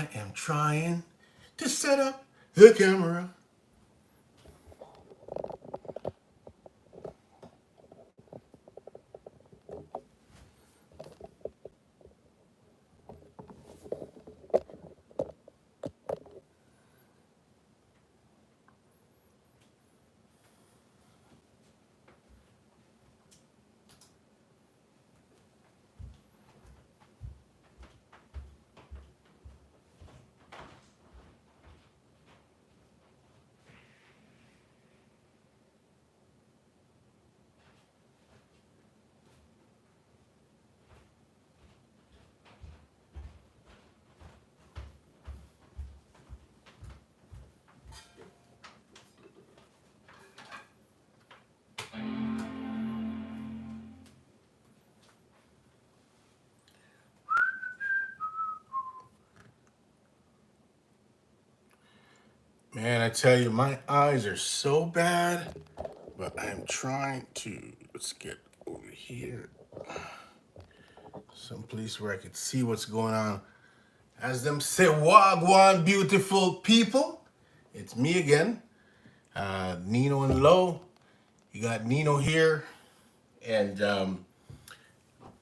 I am trying to set up the camera. Man, I tell you, my eyes are so bad, but I'm trying to, let's get over here, someplace where I can see what's going on. As them say, wagwan beautiful people. It's me again, Nino and Low. You got Nino here, and I'm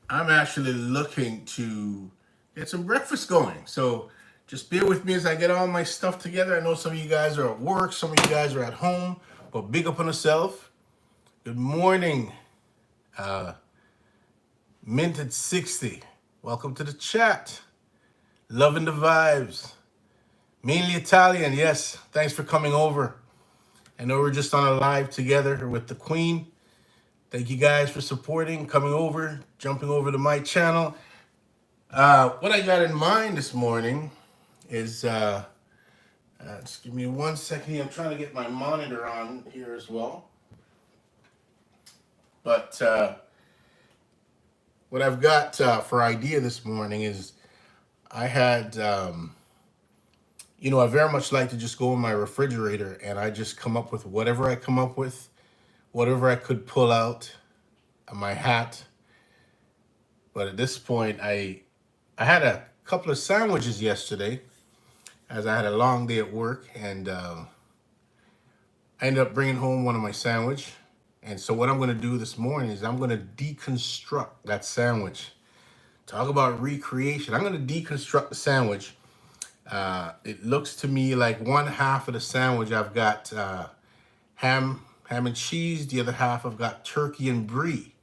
actually looking to get some breakfast going. So just bear with me as I get all my stuff together. I know some of you guys are at work, some of you guys are at home, but big up on yourself. Good morning, Minted 60. Welcome to the chat. Loving the vibes. Mainly Italian, yes. Thanks for coming over. I know we're just on a live together with the Queen. Thank you guys for supporting, coming over, jumping over to my channel. What I got in mind this morning is, just give me 1 second here. I'm trying to get my monitor on here as well. But what I've got for idea this morning is I had, you know, I very much like to just go in my refrigerator and I just come up with whatever I come up with, whatever I could pull out of my hat. But at this point, I had a couple of sandwiches yesterday as I had a long day at work, and I ended up bringing home one of my sandwich. And so what I'm going to do this morning is I'm going to deconstruct that sandwich. Talk about recreation. I'm going to deconstruct the sandwich. It looks to me like one half of the sandwich I've got ham and cheese. The other half I've got turkey and brie.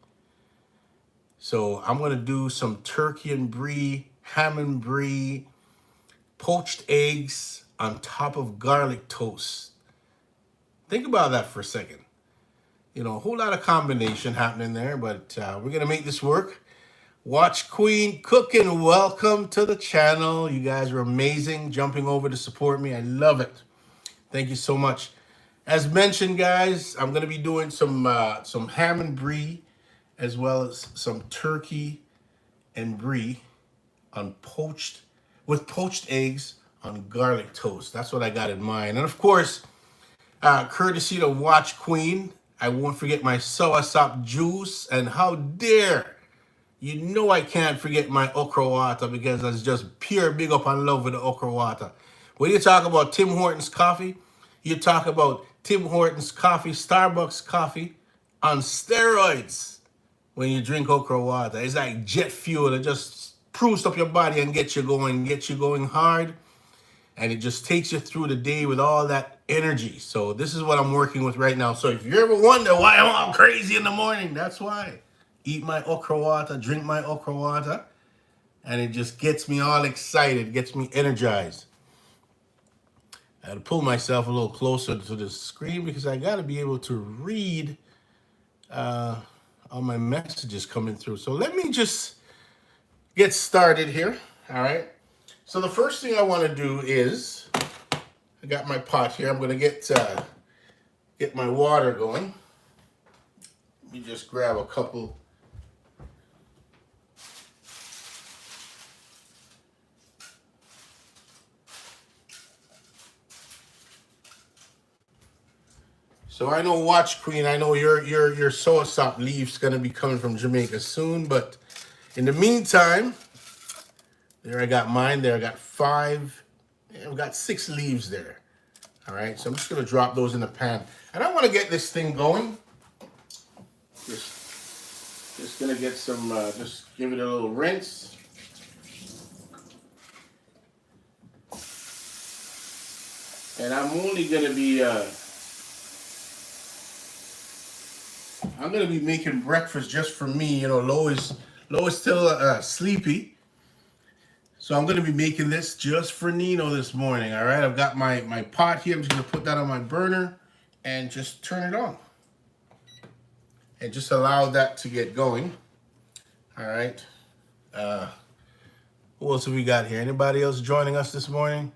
So I'm going to do some turkey and brie, ham and brie, poached eggs on top of garlic toast. Think about that for a second. You know, a whole lot of combination happening there, but we're going to make this work. Watch Queen cooking. Welcome to the channel. You guys are amazing, jumping over to support me. I love it. Thank you so much. As mentioned, guys, I'm going to be doing some ham and brie, as well as some turkey and brie on poached eggs on garlic toast. That's what I got in mind. And of course, courtesy to Watch Queen, I won't forget my soursop juice. And how dare, you know I can't forget my okra water, because that's just pure big up and love with the okra water. When you talk about Tim Hortons coffee, you talk about Tim Hortons coffee, Starbucks coffee on steroids. When you drink okra water, it's like jet fuel. It just proves up your body and gets you going hard. And it just takes you through the day with all that energy. So this is what I'm working with right now. So if you ever wonder why I'm all crazy in the morning, that's why. Eat my okra water, drink my okra water, and it just gets me all excited, gets me energized. I had to pull myself a little closer to the screen because I got to be able to read all my messages coming through. So let me just get started here. All right. So the first thing I want to do is, I got my pot here. I'm going to get my water going. Let me just grab a couple. So I know, Watch Queen, I know your soursop leaf's going to be coming from Jamaica soon, but in the meantime, there I got mine. There I got 5 I've got 6 leaves there. All right, so I'm just gonna drop those in the pan. And I wanna get this thing going. Just gonna get some, just give it a little rinse. And I'm only gonna be, I'm gonna be making breakfast just for me. You know, Lo is still sleepy. So I'm gonna be making this just for Nino this morning, all right? I've got my pot here. I'm just gonna put that on my burner and just turn it on. And just allow that to get going, all right? Who else have we got here? Anybody else joining us this morning?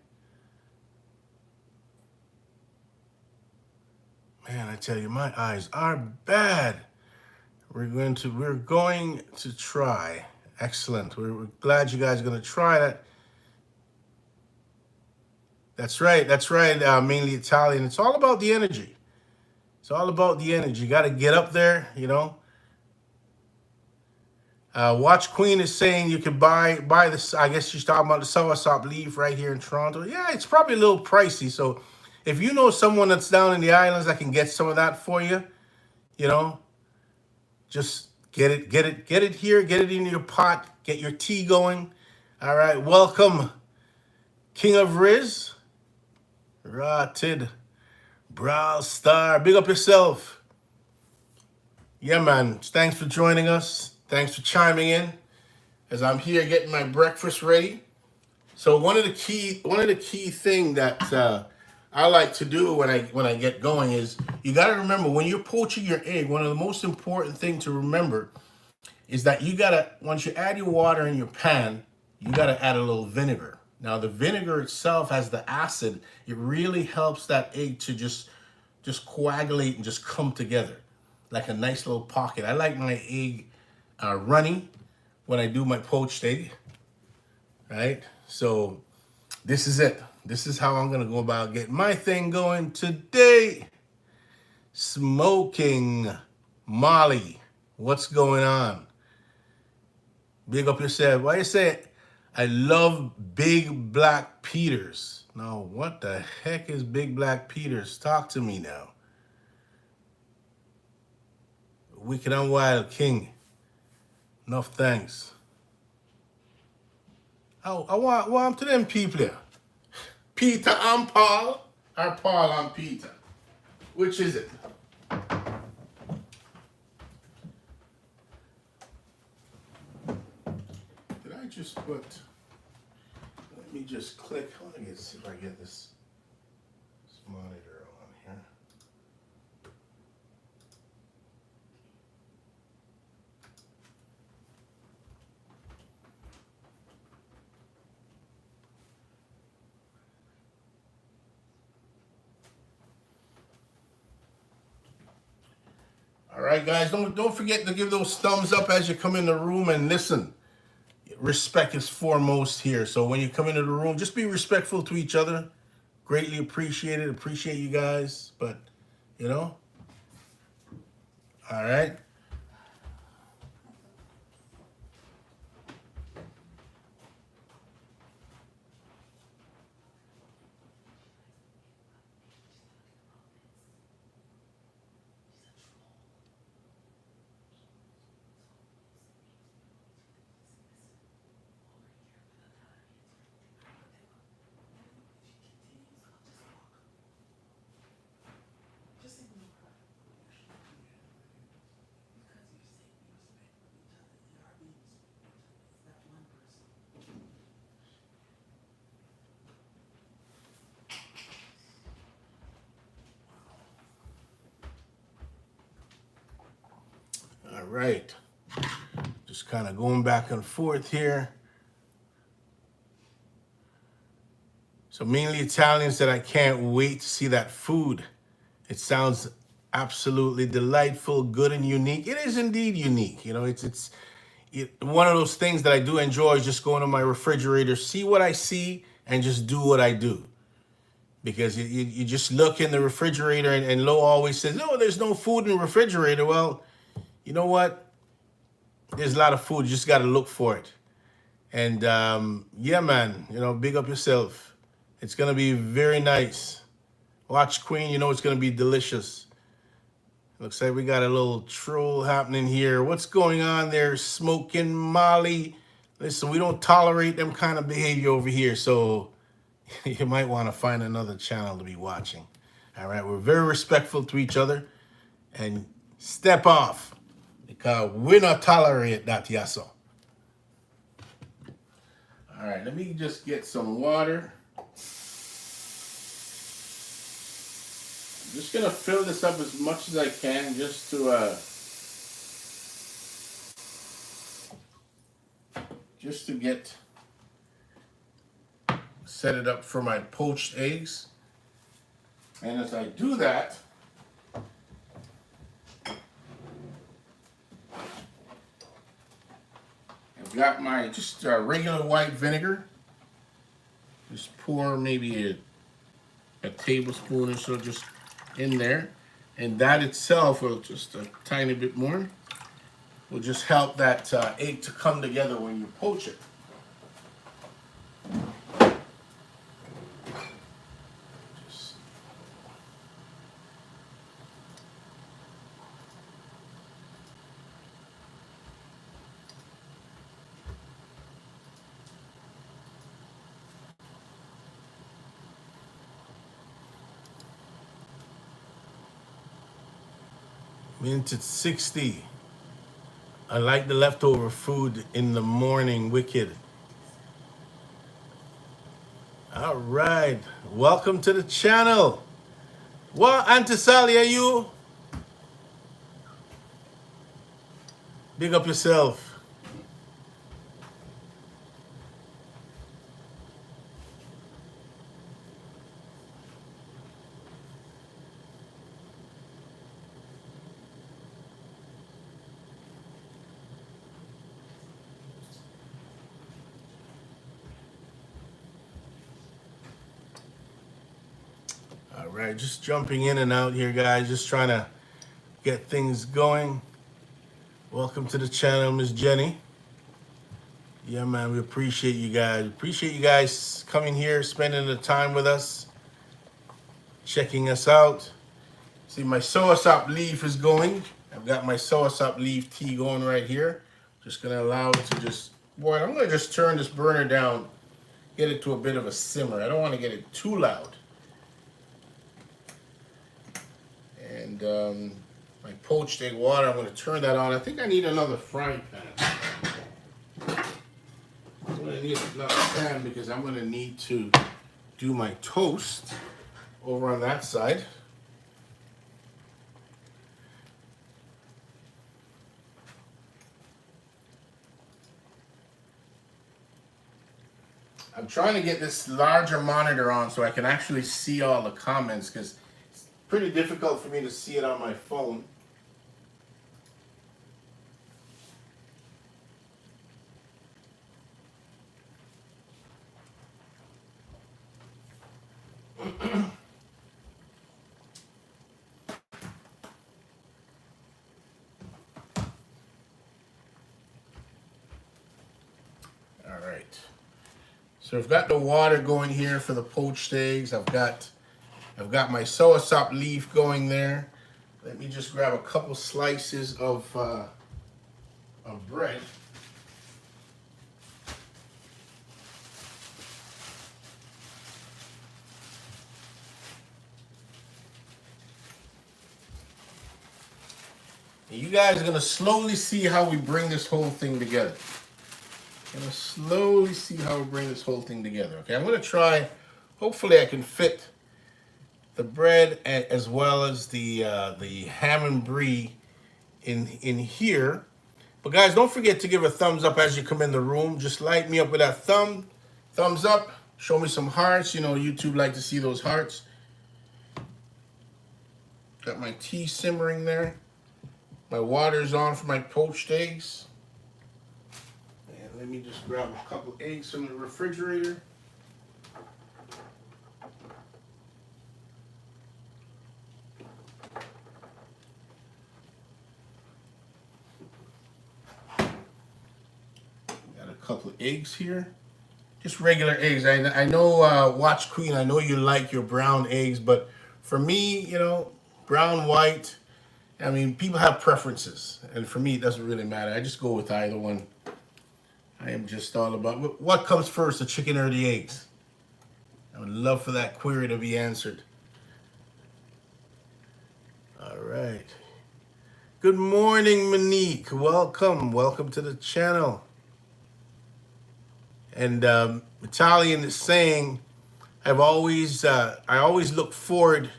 Man, I tell you, my eyes are bad. We're going to try. Excellent. We're glad you guys are going to try that. That's right. That's right. Mainly Italian. It's all about the energy. It's all about the energy. You got to get up there, you know. Watch Queen is saying you can buy this. I guess she's talking about the soursop leaf right here in Toronto. Yeah, it's probably a little pricey. So if you know someone that's down in the islands that can get some of that for you, you know, just get it here, get it in your pot, get your tea going. All right, welcome, King of Riz, Rotted, Brawl Star, big up yourself. Yeah, man, thanks for joining us. Thanks for chiming in as I'm here getting my breakfast ready. So one of the key thing that I like to do when I get going is you got to remember when you're poaching your egg, one of the most important thing to remember is that you got to, once you add your water in your pan, you got to add a little vinegar. Now the vinegar itself has the acid. It really helps that egg to just coagulate and just come together like a nice little pocket. I like my egg runny when I do my poached egg, right? So this is it. This is how I'm gonna go about getting my thing going today. Smoking Molly, what's going on? Big up yourself. Why you say it? I love Big Black Peters. Now, what the heck is Big Black Peters? Talk to me now. Wicked and Wild King. Enough thanks. I want to them people here. Peter and Paul, or Paul and Peter? Which is it? Did I just put, let me just click, let me see if I get this monitor on here. All right, guys, don't forget to give those thumbs up as you come in the room and listen. Respect is foremost here. So when you come into the room, just be respectful to each other. Greatly appreciate it. Appreciate you guys. But, you know, all right. All right. Just kind of going back and forth here. So mainly Italian said, I can't wait to see that food. It sounds absolutely delightful, good and unique. It is indeed unique. You know, it's one of those things that I do enjoy is just going to my refrigerator, see what I see, and just do what I do. Because you just look in the refrigerator and Lo always says, no, there's no food in the refrigerator. Well, you know what? There's a lot of food. You just got to look for it. And yeah, man, you know, big up yourself. It's gonna be very nice. Watch, Queen, you know it's gonna be delicious. Looks like we got a little troll happening here. What's going on there, Smoking Molly? Listen, we don't tolerate them kind of behavior over here, so you might want to find another channel to be watching. All right, we're very respectful to each other, and step off because we not tolerate that, yasso. All right, let me just get some water. I'm just gonna fill this up as much as I can just to get set it up for my poached eggs. And as I do that, I've got my just regular white vinegar. Just pour maybe a tablespoon or so just in there. And that itself, will just a tiny bit more, will just help that egg to come together when you poach it. Minted 60. I like the leftover food in the morning, wicked. All right, welcome to the channel. What, Auntie Sally, are you? Big up yourself. All right, just jumping in and out here, guys. Just trying to get things going. Welcome to the channel, Miss Jenny. Yeah, man, we appreciate you guys. Appreciate you guys coming here, spending the time with us, checking us out. See, my soursop leaf is going. I've got my soursop leaf tea going right here. Just gonna allow it to just boil. I'm gonna just turn this burner down, get it to a bit of a simmer. I don't want to get it too loud. And my poached egg water, I'm going to turn that on. I think I need another frying pan. I'm going to need another pan because I'm going to need to do my toast over on that side. I'm trying to get this larger monitor on so I can actually see all the comments because it's pretty difficult for me to see it on my phone. All right. So I've got the water going here for the poached eggs. I've got my soursop leaf going there. Let me just grab a couple slices of bread. And you guys are gonna slowly see how we bring this whole thing together. Gonna slowly see how we bring this whole thing together. Okay, I'm gonna try. Hopefully, I can fit the bread as well as the ham and brie in here. But guys, don't forget to give a thumbs up as you come in the room. Just light me up with that thumbs up. Show me some hearts. You know, YouTube like to see those hearts. Got my tea simmering there. My water's on for my poached eggs. Let me just grab a couple eggs from the refrigerator. Got a couple of eggs here. just regular eggs. I know, Watch Queen, I know you like your brown eggs, but for me, brown, white, I mean, people have preferences. And for me, it doesn't really matter. I just go with either one. I am just all about what comes first, the chicken or the eggs? I would love for that query to be answered. All right. Good morning, Monique. Welcome to the channel. And Italian is saying, I always look forward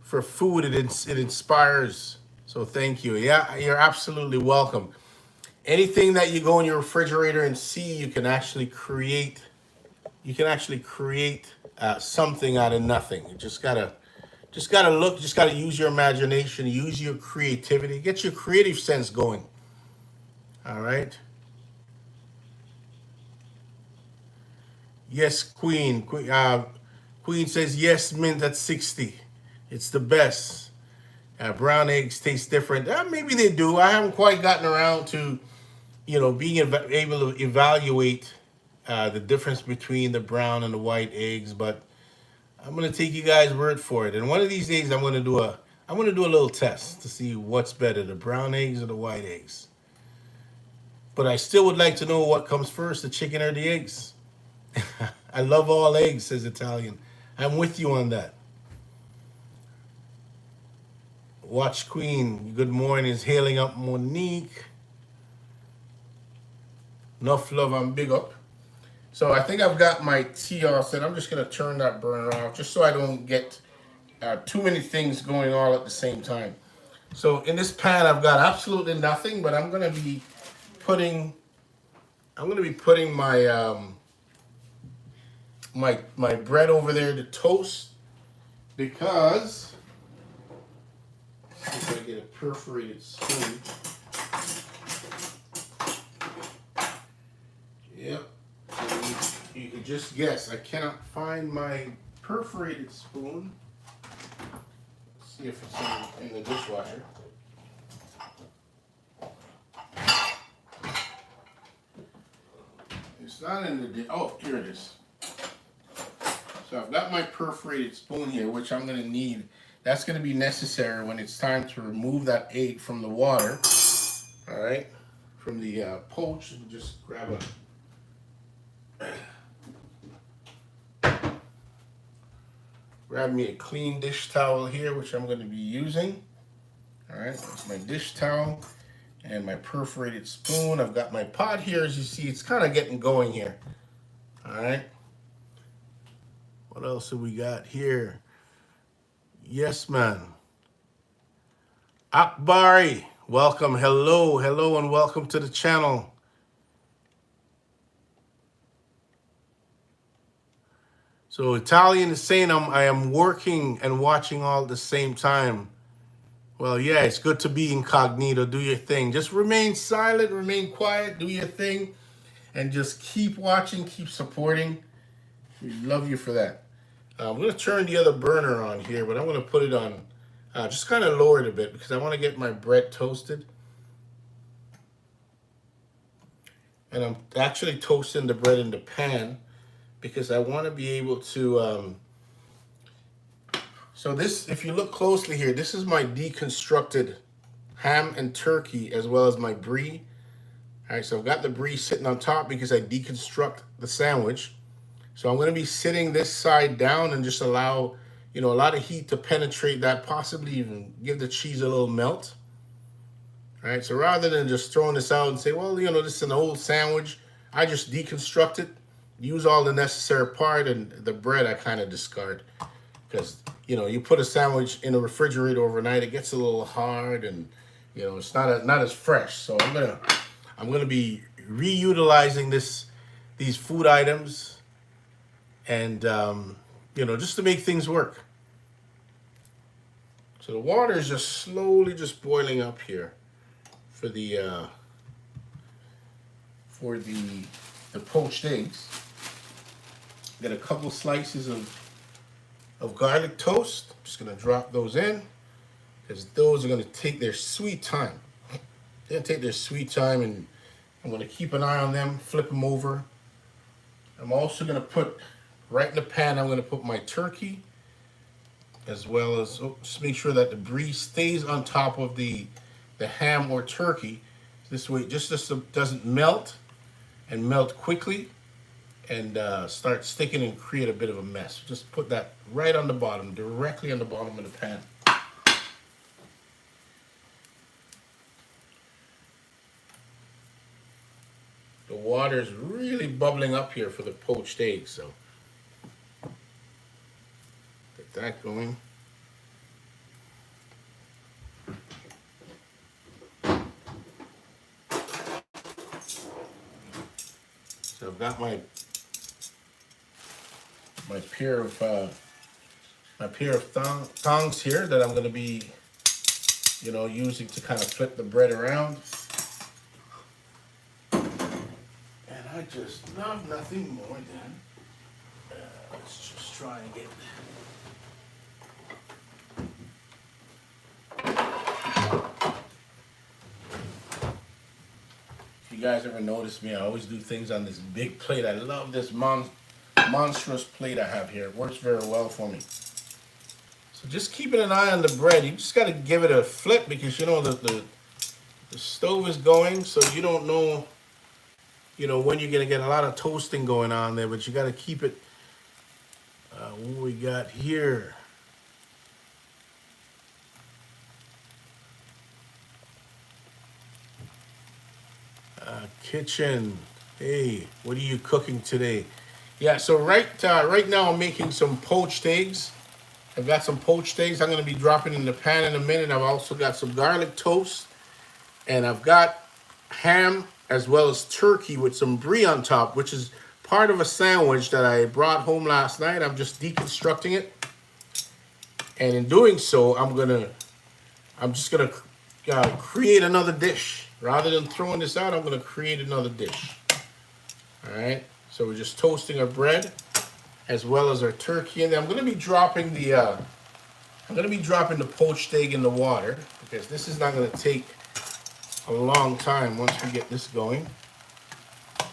for food. It inspires. So thank you. Yeah, you're absolutely welcome. Anything that you go in your refrigerator and see, you can actually create. You can actually create something out of nothing. You just gotta look. Just gotta use your imagination, use your creativity, get your creative sense going. All right. Yes, Queen. Queen says yes, mint at 60. It's the best. Brown eggs taste different. Maybe they do. I haven't quite gotten around to, being able to evaluate the difference between the brown and the white eggs, but I'm gonna take you guys' word for it. And one of these days, I'm gonna do a little test to see what's better, the brown eggs or the white eggs. But I still would like to know what comes first, the chicken or the eggs. I love all eggs, says Italian. I'm with you on that. Watch Queen, good morning, is hailing up Monique. Enough love, I'm big up. So I think I've got my tea all set. I'm just going to turn that burner off just so I don't get too many things going all at the same time. So in this pan, I've got absolutely nothing, but I'm going to be putting my my bread over there to toast, because if I get a perforated spoon. Yep. You can just guess. I cannot find my perforated spoon. Let's see if it's in the dishwasher. It's not in the oh, here it is. So I've got my perforated spoon here, which I'm going to need. That's going to be necessary when it's time to remove that egg from the water. All right, from the poach. Just grab me a clean dish towel here, which I'm going to be using. All right, that's my dish towel and my perforated spoon. I've got my pot here. As you see, it's kind of getting going here. All right. What else have we got here? Yes, man. Akbari, welcome. Hello, and welcome to the channel. So Italian is saying I am working and watching all at the same time. Well, yeah, it's good to be incognito. Do your thing. Just remain silent, remain quiet, do your thing, and just keep watching, keep supporting. We love you for that. I'm going to turn the other burner on here, but I'm going to put it on, just kind of lower it a bit because I want to get my bread toasted. And I'm actually toasting the bread in the pan because I want to be able to, so this, if you look closely here, this is my deconstructed ham and turkey as well as my brie. All right, so I've got the brie sitting on top because I deconstruct the sandwich. So I'm going to be sitting this side down and just allow, a lot of heat to penetrate that, possibly even give the cheese a little melt. All right, so rather than just throwing this out and say, well, this is an old sandwich, I just deconstruct it, use all the necessary part, and the bread I kind of discard. Because, you put a sandwich in a refrigerator overnight, it gets a little hard and, it's not as fresh. So I'm gonna be reutilizing these food items and, just to make things work. So the water is just slowly just boiling up here for the poached eggs. Got a couple slices of garlic toast. I'm just gonna drop those in because those are gonna take their sweet time. They're gonna take their sweet time, and I'm gonna keep an eye on them, flip them over, I'm also going to put, right in the pan, I'm going to put my turkey, as well as, just make sure that the grease stays on top of the ham or turkey. This way, just so it doesn't melt and melt quickly and start sticking and create a bit of a mess. Just put that right on the bottom, directly on the bottom of the pan. The water is really bubbling up here for the poached egg, so get that going. So I've got my pair of tongs here that I'm going to be, using to kind of flip the bread around. And I just love nothing more than, let's just try and get. If you guys ever notice me, I always do things on this big plate. I love this monstrous plate I have here. It works very well for me. So just keeping an eye on the bread. You just got to give it a flip because the stove is going, so you don't know when you're gonna get a lot of toasting going on there, but you got to keep it. What we got here? Kitchen. Hey, what are you cooking today? Yeah, so right now I'm making some poached eggs. I've got some poached eggs I'm going to be dropping in the pan in a minute. I've also got some garlic toast, and I've got ham as well as turkey with some brie on top, which is part of a sandwich that I brought home last night. I'm just deconstructing it, and in doing so, I'm just gonna create another dish. Rather than throwing this out, I'm gonna create another dish. All right. So we're just toasting our bread as well as our turkey, and then I'm gonna be dropping the poached egg in the water because this is not gonna take a long time once we get this going.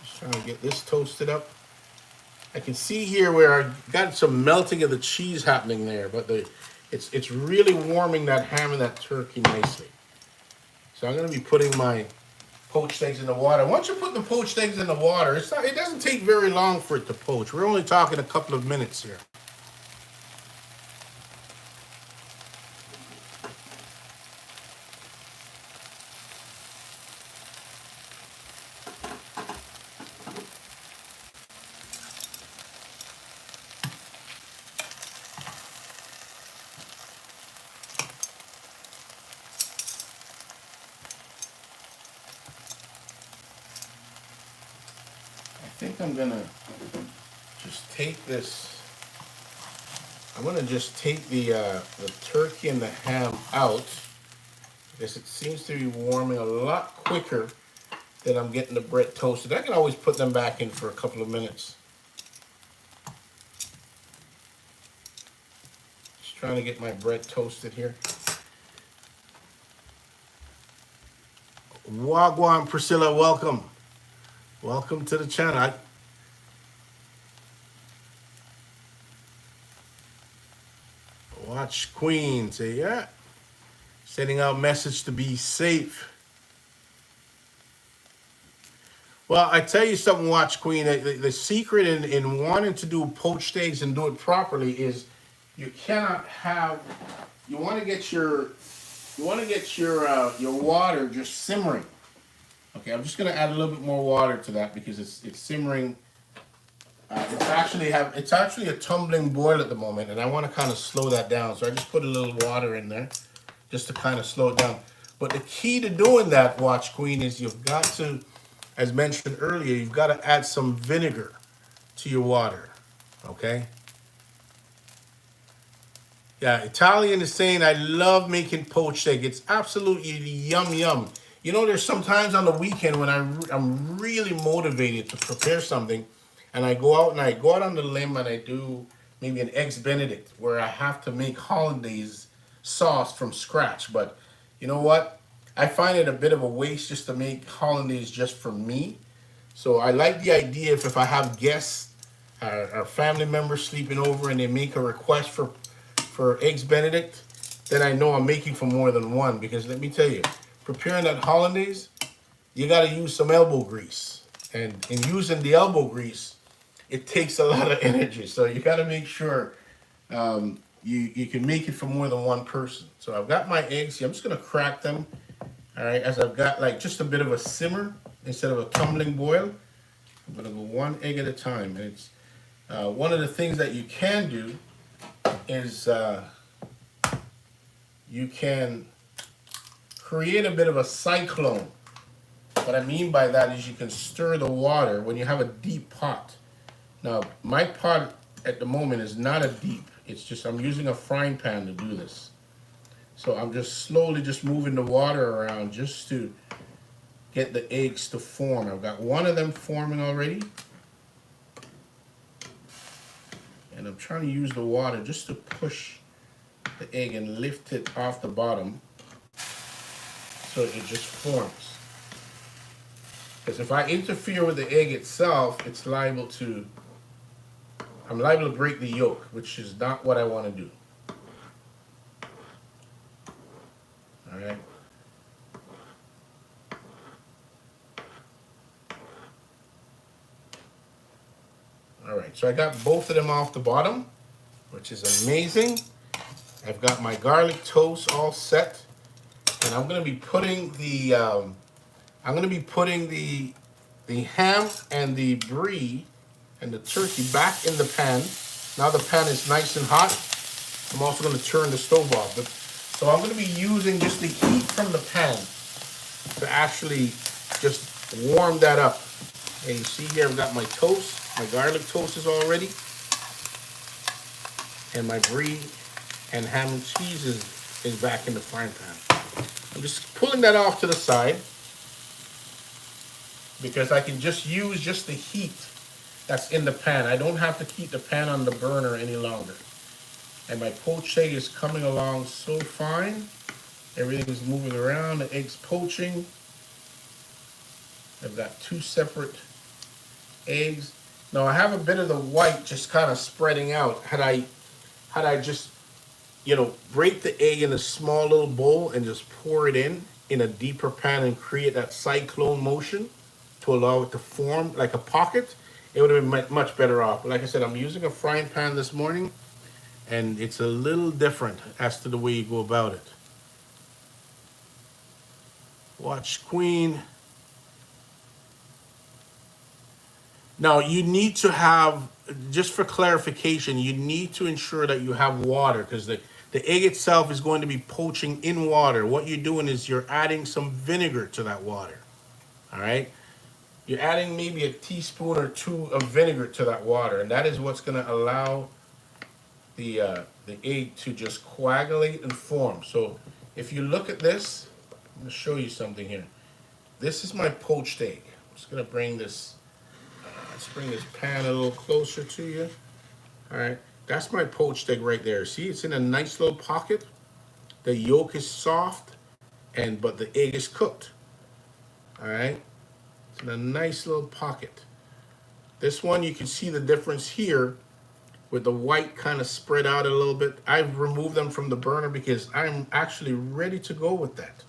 Just trying to get this toasted up. I can see here where I got some melting of the cheese happening there, but it's really warming that ham and that turkey nicely. So I'm going to be putting my poached eggs in the water. Once you put the poached eggs in the water, it doesn't take very long for it to poach. We're only talking a couple of minutes here. I think I'm gonna just take this. I'm gonna just take the turkey and the ham out because it seems to be warming a lot quicker than I'm getting the bread toasted. I can always put them back in for a couple of minutes. Just trying to get my bread toasted here. Wagwan Priscilla, welcome. Welcome to the channel. Watch Queen say, yeah. Sending out message to be safe. Well, I tell you something, Watch Queen. The secret in wanting to do poached eggs and do it properly is you cannot have. You want to get your water just simmering. Okay, I'm just going to add a little bit more water to that because it's simmering. It's actually a tumbling boil at the moment, and I want to kind of slow that down. So I just put a little water in there just to kind of slow it down. But the key to doing that, Watch Queen, is you've got to, as mentioned earlier, you've got to add some vinegar to your water. Okay? Yeah, Italian is saying, I love making poached egg. It's absolutely yum, yum. There's sometimes on the weekend when I'm really motivated to prepare something, and I go out on the limb and I do maybe an eggs Benedict where I have to make hollandaise sauce from scratch. But you know what? I find it a bit of a waste just to make hollandaise just for me. So I like the idea if I have guests our family members sleeping over and they make a request for eggs Benedict, then I know I'm making for more than one. Because let me tell you, preparing that hollandaise, you got to use some elbow grease. And in using the elbow grease, it takes a lot of energy. So you got to make sure you can make it for more than one person. So I've got my eggs here. I'm just going to crack them. All right, as I've got like just a bit of a simmer instead of a tumbling boil. I'm going to go one egg at a time. And it's one of the things that you can do is you can create a bit of a cyclone. What I mean by that is you can stir the water when you have a deep pot. Now, my pot at the moment is not a deep. It's just I'm using a frying pan to do this. So I'm just slowly just moving the water around just to get the eggs to form. I've got one of them forming already. And I'm trying to use the water just to push the egg and lift it off the bottom so it just forms. Because if I interfere with the egg itself, it's liable to, I'm liable to break the yolk, which is not what I want to do. All right. All right, so I got both of them off the bottom, which is amazing. I've got my garlic toast all set, and I'm going to be putting the ham and the brie and the turkey back in the pan. Now the pan is nice and hot. I'm also going to turn the stove off. So I'm going to be using just the heat from the pan to actually just warm that up. And you see here I've got my toast. My garlic toast is all ready. And my brie and ham and cheese is back in the frying pan. I'm just pulling that off to the side because I can just use just the heat that's in the pan. I don't have to keep the pan on the burner any longer. And my poached egg is coming along so fine. Everything is moving around. The egg's poaching. I've got two separate eggs. Now I have a bit of the white just kind of spreading out. Had I just, break the egg in a small little bowl and just pour it in a deeper pan and create that cyclone motion to allow it to form like a pocket, it would have been much better off. But like I said, I'm using a frying pan this morning, and it's a little different as to the way you go about it. Watch Queen. Now you need to have, just for clarification, you need to ensure that you have water because the egg itself is going to be poaching in water. What you're doing is you're adding some vinegar to that water. All right? You're adding maybe a teaspoon or two of vinegar to that water, and that is what's going to allow the egg to just coagulate and form. So if you look at this, I'm going to show you something here. This is my poached egg. I'm just going to bring this, let's bring this pan a little closer to you. All right, that's my poached egg right there. See, it's in a nice little pocket. The yolk is soft, but the egg is cooked. All right, it's in a nice little pocket. This one, you can see the difference here with the white kind of spread out a little bit. I've removed them from the burner because I'm actually ready to go with that.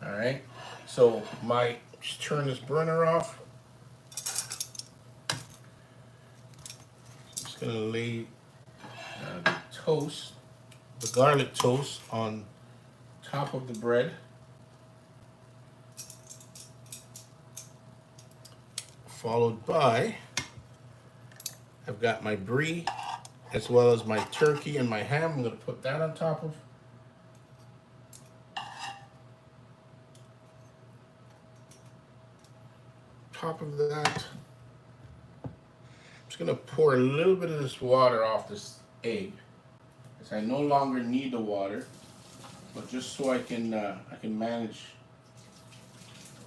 All right, so just turn this burner off. Just gonna lay the toast, the garlic toast, on top of the bread. Followed by, I've got my brie as well as my turkey and my ham. I'm gonna put that on top of. That. I'm just gonna pour a little bit of this water off this egg, because I no longer need the water, but just so I can manage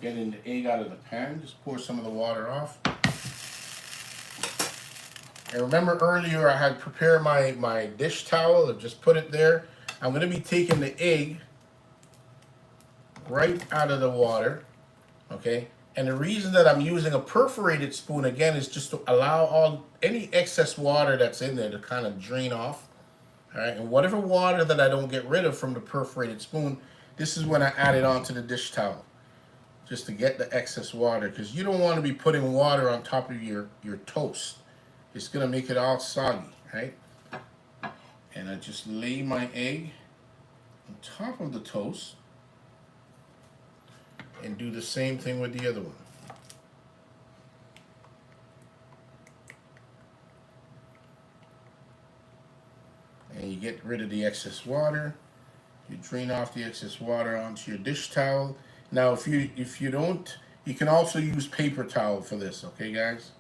getting the egg out of the pan. Just pour some of the water off. And remember earlier I had prepared my dish towel and just put it there. I'm gonna be taking the egg right out of the water, okay? And the reason that I'm using a perforated spoon again is just to allow any excess water that's in there to kind of drain off. All right, and whatever water that I don't get rid of from the perforated spoon, this is when I add it onto the dish towel, just to get the excess water, because you don't want to be putting water on top of your toast. It's gonna make it all soggy, right? And I just lay my egg on top of the toast and do the same thing with the other one. And you get rid of the excess water. You drain off the excess water onto your dish towel. Now, if you don't, you can also use paper towel for this, okay, guys?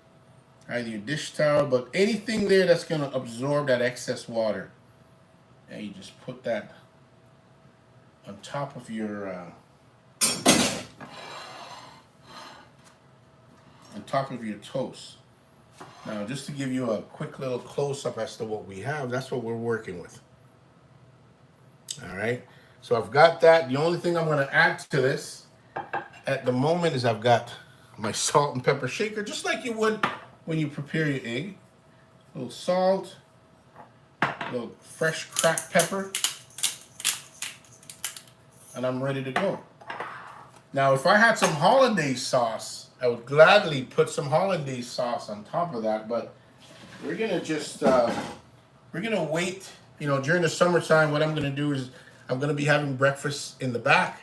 Either your dish towel, but anything there that's gonna absorb that excess water. And you just put that on top of your toast. Now, just to give you a quick little close-up as to what we have, that's what we're working with. All right, so I've got that. The only thing I'm gonna add to this at the moment is I've got my salt and pepper shaker, just like you would when you prepare your egg. A little salt, a little fresh cracked pepper, and I'm ready to go. Now, if I had some hollandaise sauce, I would gladly put some hollandaise sauce on top of that, but we're gonna just, we're gonna wait. You know, during the summertime, what I'm gonna do is I'm gonna be having breakfast in the back.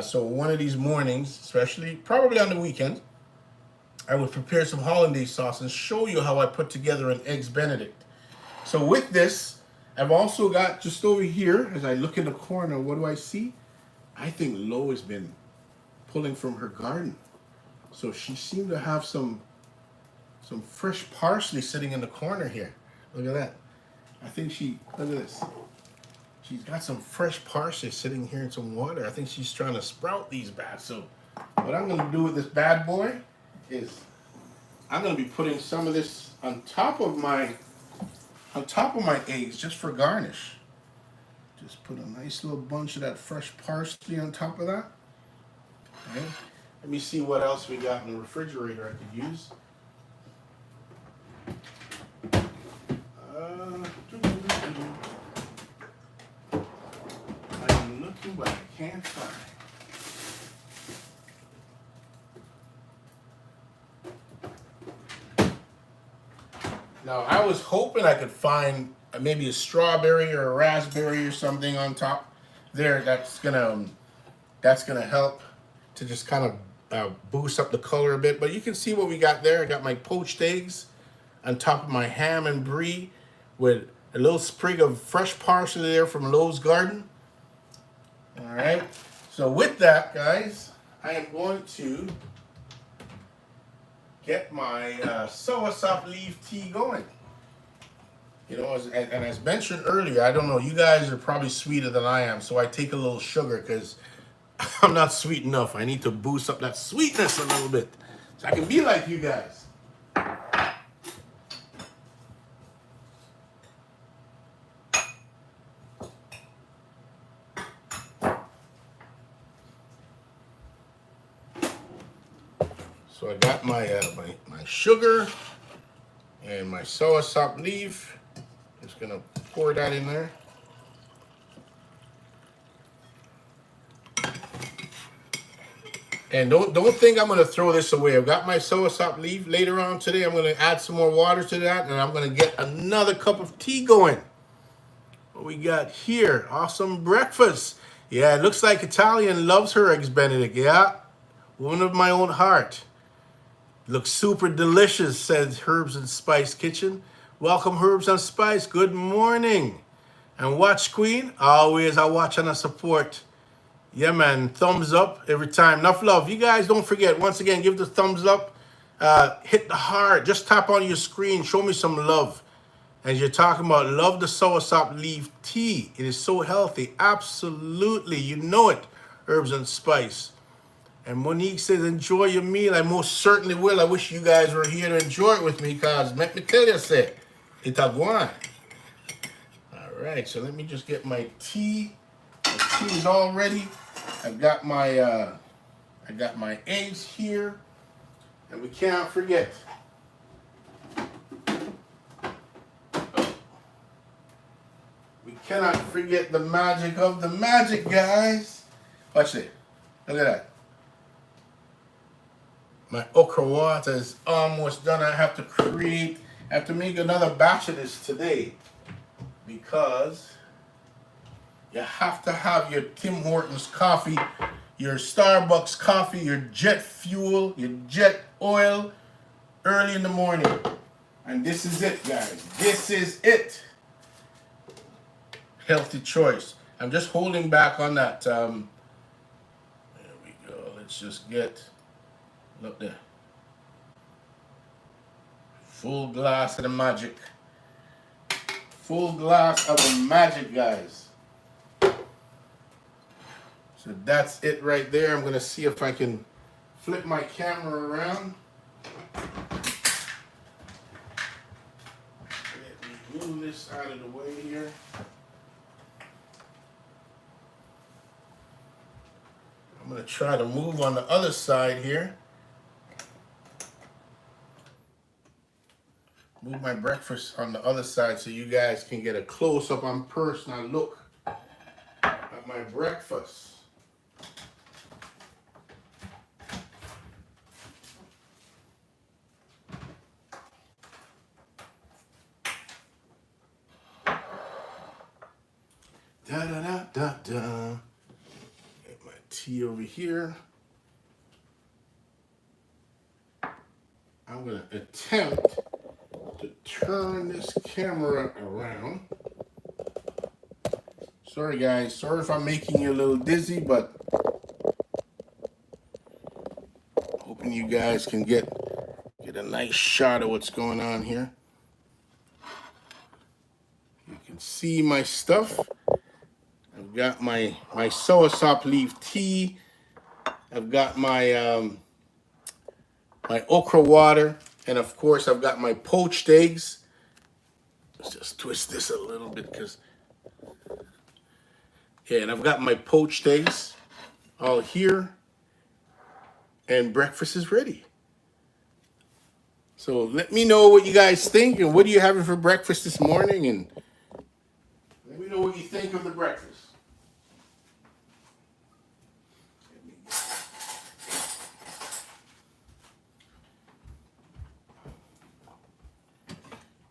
So one of these mornings, especially, probably on the weekend, I would prepare some hollandaise sauce and show you how I put together an Eggs Benedict. So with this, I've also got just over here, as I look in the corner, what do I see? I think Lo has been pulling from her garden. So she seemed to have some fresh parsley sitting in the corner here. Look at that. I think look at this. She's got some fresh parsley sitting here in some water. I think she's trying to sprout these bats. So what I'm gonna do with this bad boy is I'm gonna be putting some of this on top of my eggs just for garnish. Just put a nice little bunch of that fresh parsley on top of that. Okay. Let me see what else we got in the refrigerator I could use. I'm looking, but I can't find. Now, I was hoping I could find maybe a strawberry or a raspberry or something on top there. That's gonna help to just kind of boost up the color a bit. But you can see what we got there. I got my poached eggs on top of my ham and brie with a little sprig of fresh parsley there from Lowe's garden. All right. So with that, guys, I am going to get my soursop leaf tea going. You know, as mentioned earlier, I don't know, you guys are probably sweeter than I am, so I take a little sugar because I'm not sweet enough. I need to boost up that sweetness a little bit so I can be like you guys. So I got my my sugar and my soursop leaf. Just gonna pour that in there. And don't think I'm gonna throw this away. I've got my soursop leaf. Later on today, I'm gonna add some more water to that, and I'm gonna get another cup of tea going. What we got here? Awesome breakfast. Yeah, it looks like Italian loves her Eggs Benedict. Yeah, woman of my own heart. Looks super delicious, says Herbs and Spice Kitchen. Welcome, Herbs and Spice. Good morning. And Watch Queen, always I watch and I support. Yeah, man, thumbs up every time. Enough love. You guys don't forget, once again, give the thumbs up. Hit the heart. Just tap on your screen. Show me some love. As you're talking about, love the soursop leaf tea. It is so healthy. Absolutely. You know it, Herbs and Spice. And Monique says, enjoy your meal. I most certainly will. I wish you guys were here to enjoy it with me because, let me tell you, say, it's a one. All right, so let me just get my tea. The tea is all ready. I've got my I got my eggs here, and we can't forget. We cannot forget the magic of the magic, guys. Watch it. Look at that. My okra water is almost done. I have to make another batch of this today because you have to have your Tim Hortons coffee, your Starbucks coffee, your jet fuel, your jet oil early in the morning. And this is it, guys. This is it. Healthy choice. I'm just holding back on that. There we go. Let's just get, look there. Full glass of the magic. Full glass of the magic, guys. So that's it right there. I'm going to see if I can flip my camera around. Let me move this out of the way here. I'm going to try to move on the other side here. Move my breakfast on the other side so you guys can get a close-up and personal look at my breakfast. Da-da-da-da-da. Get my tea over here. I'm going to attempt to turn this camera around. Sorry guys, sorry if I'm making you a little dizzy, but hoping you guys can get a nice shot of what's going on here. You can see my stuff. I've got my soursop leaf tea. I've got my my okra water. And of course, I've got my poached eggs. Let's just twist this a little bit because, yeah, and I've got my poached eggs all here. And breakfast is ready. So let me know what you guys think and what are you having for breakfast this morning. And let me know what you think of the breakfast.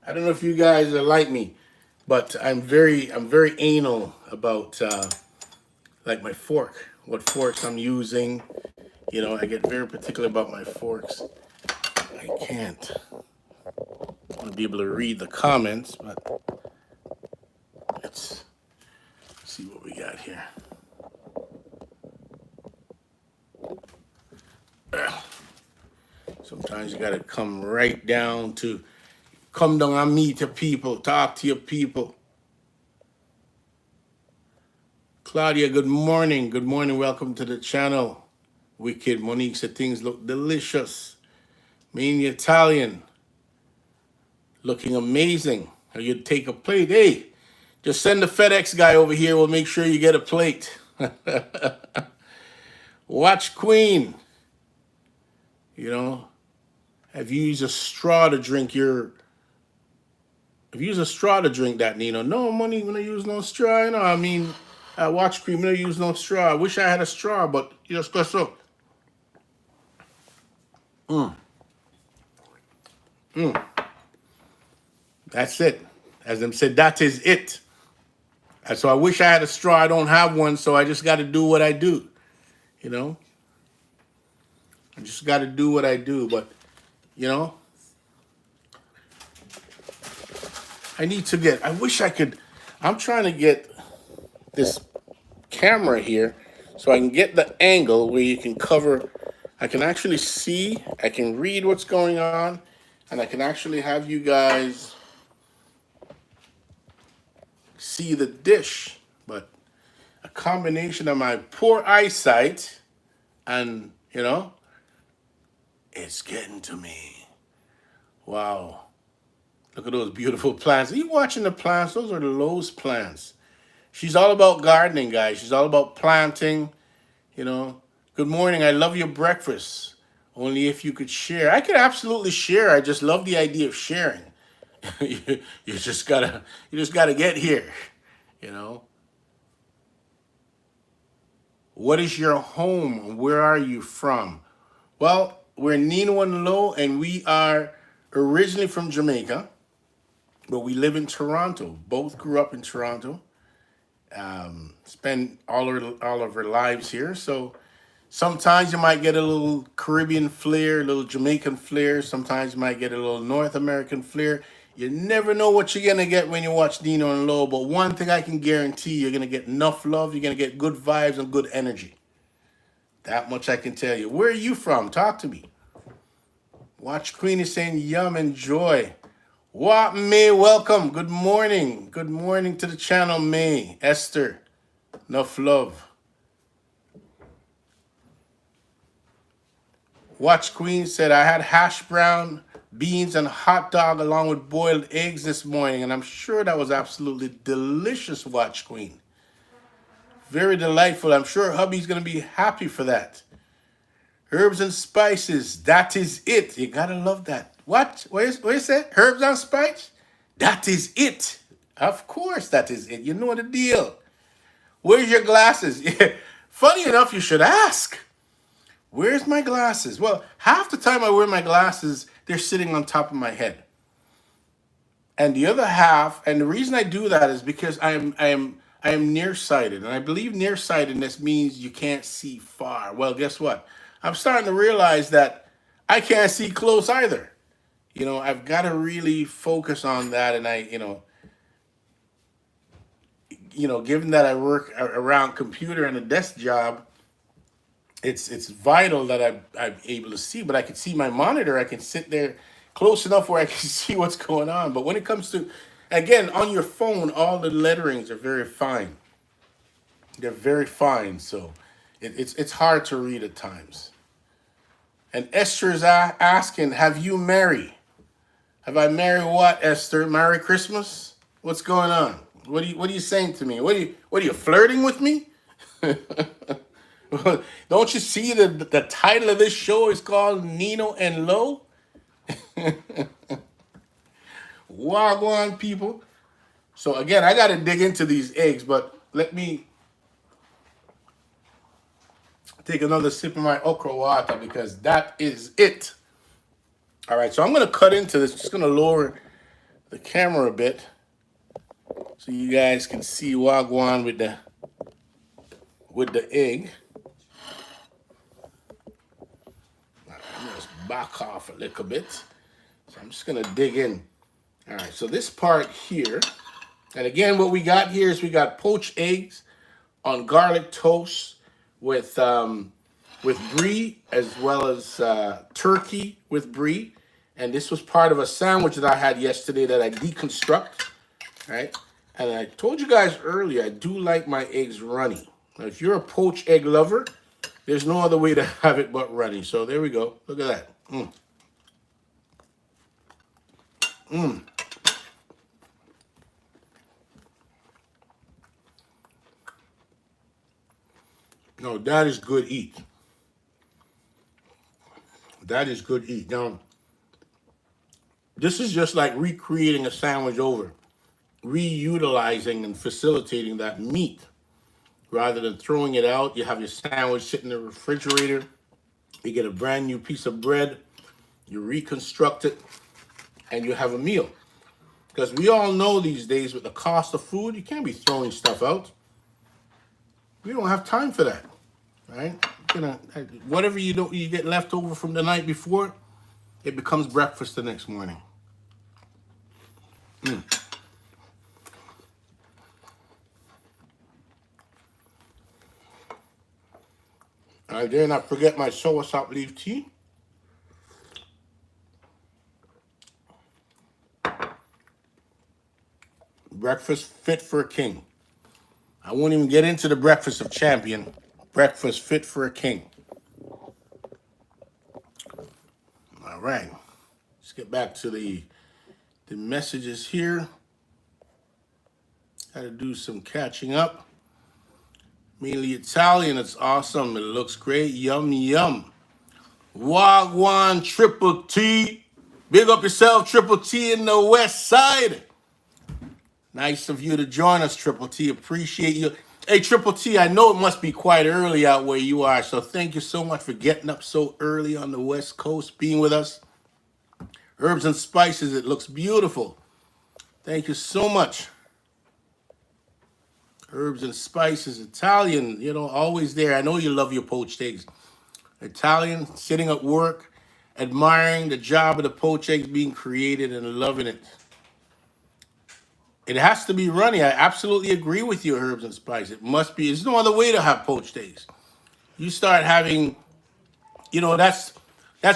I don't know if you guys are like me, but I'm very anal about like my fork, what forks I'm using. You know, I get very particular about my forks. I can't. I want to be able to read the comments, but let's see what we got here. Sometimes you got to come right down to. Come down and meet your people. Talk to your people. Claudia, good morning. Good morning. Welcome to the channel. Wicked. Monique said things look delicious. Me and Italian. Looking amazing. How you take a plate. Hey, just send the FedEx guy over here. We'll make sure you get a plate. Watch Queen. You know, have you used a straw to drink your... If you use a straw to drink that, Nino. No, money when I use no straw, you know. I mean, watch cream, when I use no straw. I wish I had a straw, but you just go so. That's it. As them said, that is it. And so I wish I had a straw. I don't have one, so I just got to do what I do. You know? I just got to do what I do, but, you know? I wish I could, I'm trying to get this camera here so I can get the angle where you can cover, I can actually see, I can read what's going on, and I can actually have you guys see the dish. But a combination of my poor eyesight and, you know, it's getting to me. Wow. Look at those beautiful plants. Are you watching the plants? Those are the Lowe's plants. She's all about gardening, guys. She's all about planting, you know, Good morning. I love your breakfast. Only if you could share. I could absolutely share. I just love the idea of sharing. You just gotta get here. You know. What is your home? Where are you from? Well, we're Nino and Lo, and we are originally from Jamaica, but we live in Toronto. Both grew up in Toronto. Spend all of our lives here. So sometimes you might get a little Caribbean flair, a little Jamaican flair. Sometimes you might get a little North American flair. You never know what you're gonna get when you watch Nino and Lo. But one thing I can guarantee, you're gonna get enough love. You're gonna get good vibes and good energy. That much I can tell you. Where are you from? Talk to me. Watch Queen is saying yum, enjoy. What May, welcome. Good morning. Good morning to the channel, May. Esther, enough love. Watch Queen said, I had hash brown, beans, and hot dog along with boiled eggs this morning, and I'm sure that was absolutely delicious, Watch Queen. Very delightful. I'm sure hubby's going to be happy for that. Herbs and spices, that is it. You got to love that. What is that? Herbs and spice? That is it. Of course that is it. You know the deal. Where's your glasses? Funny enough, you should ask. Where's my glasses? Well, half the time I wear my glasses, they're sitting on top of my head. And the other half, and the reason I do that is because I am nearsighted. And I believe nearsightedness means you can't see far. Well, guess what? I'm starting to realize that I can't see close either. I've got to really focus on that. And given that I work around computer and a desk job, it's vital that I'm able to see. But I can see my monitor. I can sit there close enough where I can see what's going on. But when it comes to, again, on your phone, all the letterings are very fine. They're very fine, so it's hard to read at times. And Esther is asking, have you married? Have I married what, Esther? Merry Christmas? What's going on? What are you saying to me? What are you flirting with me? Don't you see the title of this show is called Nino and Lo? Wagwan, people. So again, I got to dig into these eggs, but let me take another sip of my okra water because that is it. All right, so I'm going to cut into this. Just going to lower the camera a bit so you guys can see Wagwan with the egg. Just back off a little bit. So I'm just going to dig in. All right, so this part here, and again, what we got here is we got poached eggs on garlic toast with brie, as well as turkey with brie. And this was part of a sandwich that I had yesterday that I deconstruct, right? And I told you guys earlier, I do like my eggs runny. Now, if you're a poached egg lover, there's no other way to have it but runny. So there we go. Look at that. No, that is good eat. That is good eat. Now, this is just like recreating a sandwich over, reutilizing and facilitating that meat. Rather than throwing it out, you have your sandwich sitting in the refrigerator. You get a brand new piece of bread, you reconstruct it, and you have a meal. Because we all know these days with the cost of food, you can't be throwing stuff out. We don't have time for that, right? Whatever you get left over from the night before, it becomes breakfast the next morning. I dare not forget my soursop leaf tea. Breakfast fit for a king. I won't even get into the breakfast of champion. Breakfast fit for a king. All right. Let's get back to the messages here. Got to do some catching up. Mainly Italian. It's awesome. It looks great. Yum, yum. Wagwan Triple T. Big up yourself, Triple T in the West Side. Nice of you to join us, Triple T. Appreciate you. Hey, Triple T, I know it must be quite early out where you are, so thank you so much for getting up so early on the West Coast, being with us. Herbs and spices, it looks beautiful. Thank you so much. Herbs and spices, Italian, you know, always there. I know you love your poached eggs. Italian, sitting at work, admiring the job of the poached eggs being created and loving it. It has to be runny. I absolutely agree with you, herbs and spice. It must be. There's no other way to have poached eggs. You start having, you know, that's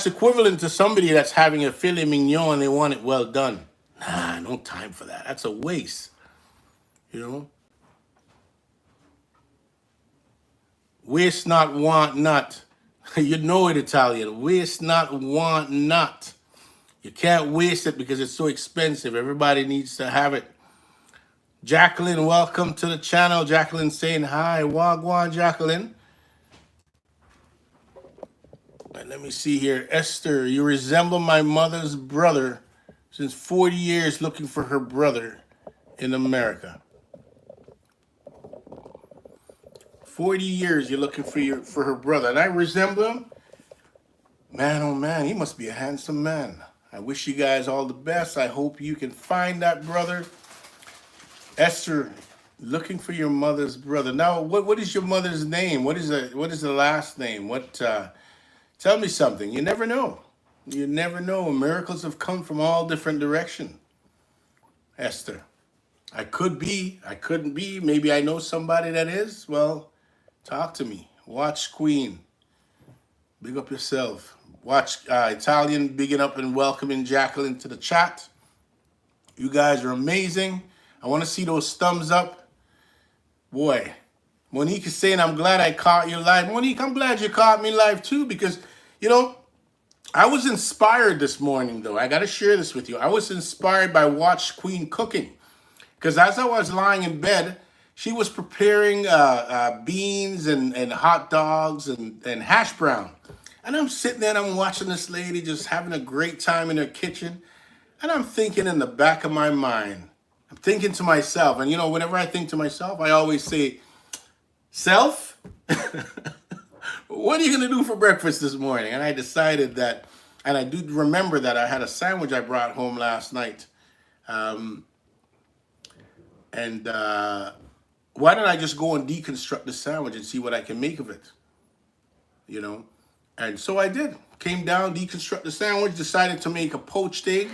equivalent to somebody that's having a filet mignon and they want it well done. Nah, no time for that. That's a waste. You know? Waste not, want not. You know it, Italian. Waste not, want not. You can't waste it because it's so expensive. Everybody needs to have it. Jacqueline, welcome to the channel. Jacqueline saying hi. Wagwan, Jacqueline. And let me see here. Esther, you resemble my mother's brother since 40 years looking for her brother in America. 40 years you're looking for her brother. And I resemble him. Man, oh man, he must be a handsome man. I wish you guys all the best. I hope you can find that brother. Esther, looking for your mother's brother. Now, what is your mother's name? What is the last name? Tell me something. You never know. You never know. Miracles have come from all different directions. Esther, I could be. I couldn't be. Maybe I know somebody that is. Well, talk to me. Watch Queen. Big up yourself. Watch Italian bigging up and welcoming Jacqueline to the chat. You guys are amazing. I want to see those thumbs up. Boy, Monique is saying, I'm glad I caught you live. Monique, I'm glad you caught me live too because, you know, I was inspired this morning, though. I got to share this with you. I was inspired by Watch Queen cooking because as I was lying in bed, she was preparing beans and hot dogs and hash brown. And I'm sitting there and I'm watching this lady just having a great time in her kitchen. And I'm thinking in the back of my mind, I'm thinking to myself, and you know, whenever I think to myself, I always say, self, what are you going to do for breakfast this morning? And I decided that, and I do remember that I had a sandwich I brought home last night. Why don't I just go and deconstruct the sandwich and see what I can make of it? You know? And so I did. Came down, deconstruct the sandwich, decided to make a poached egg.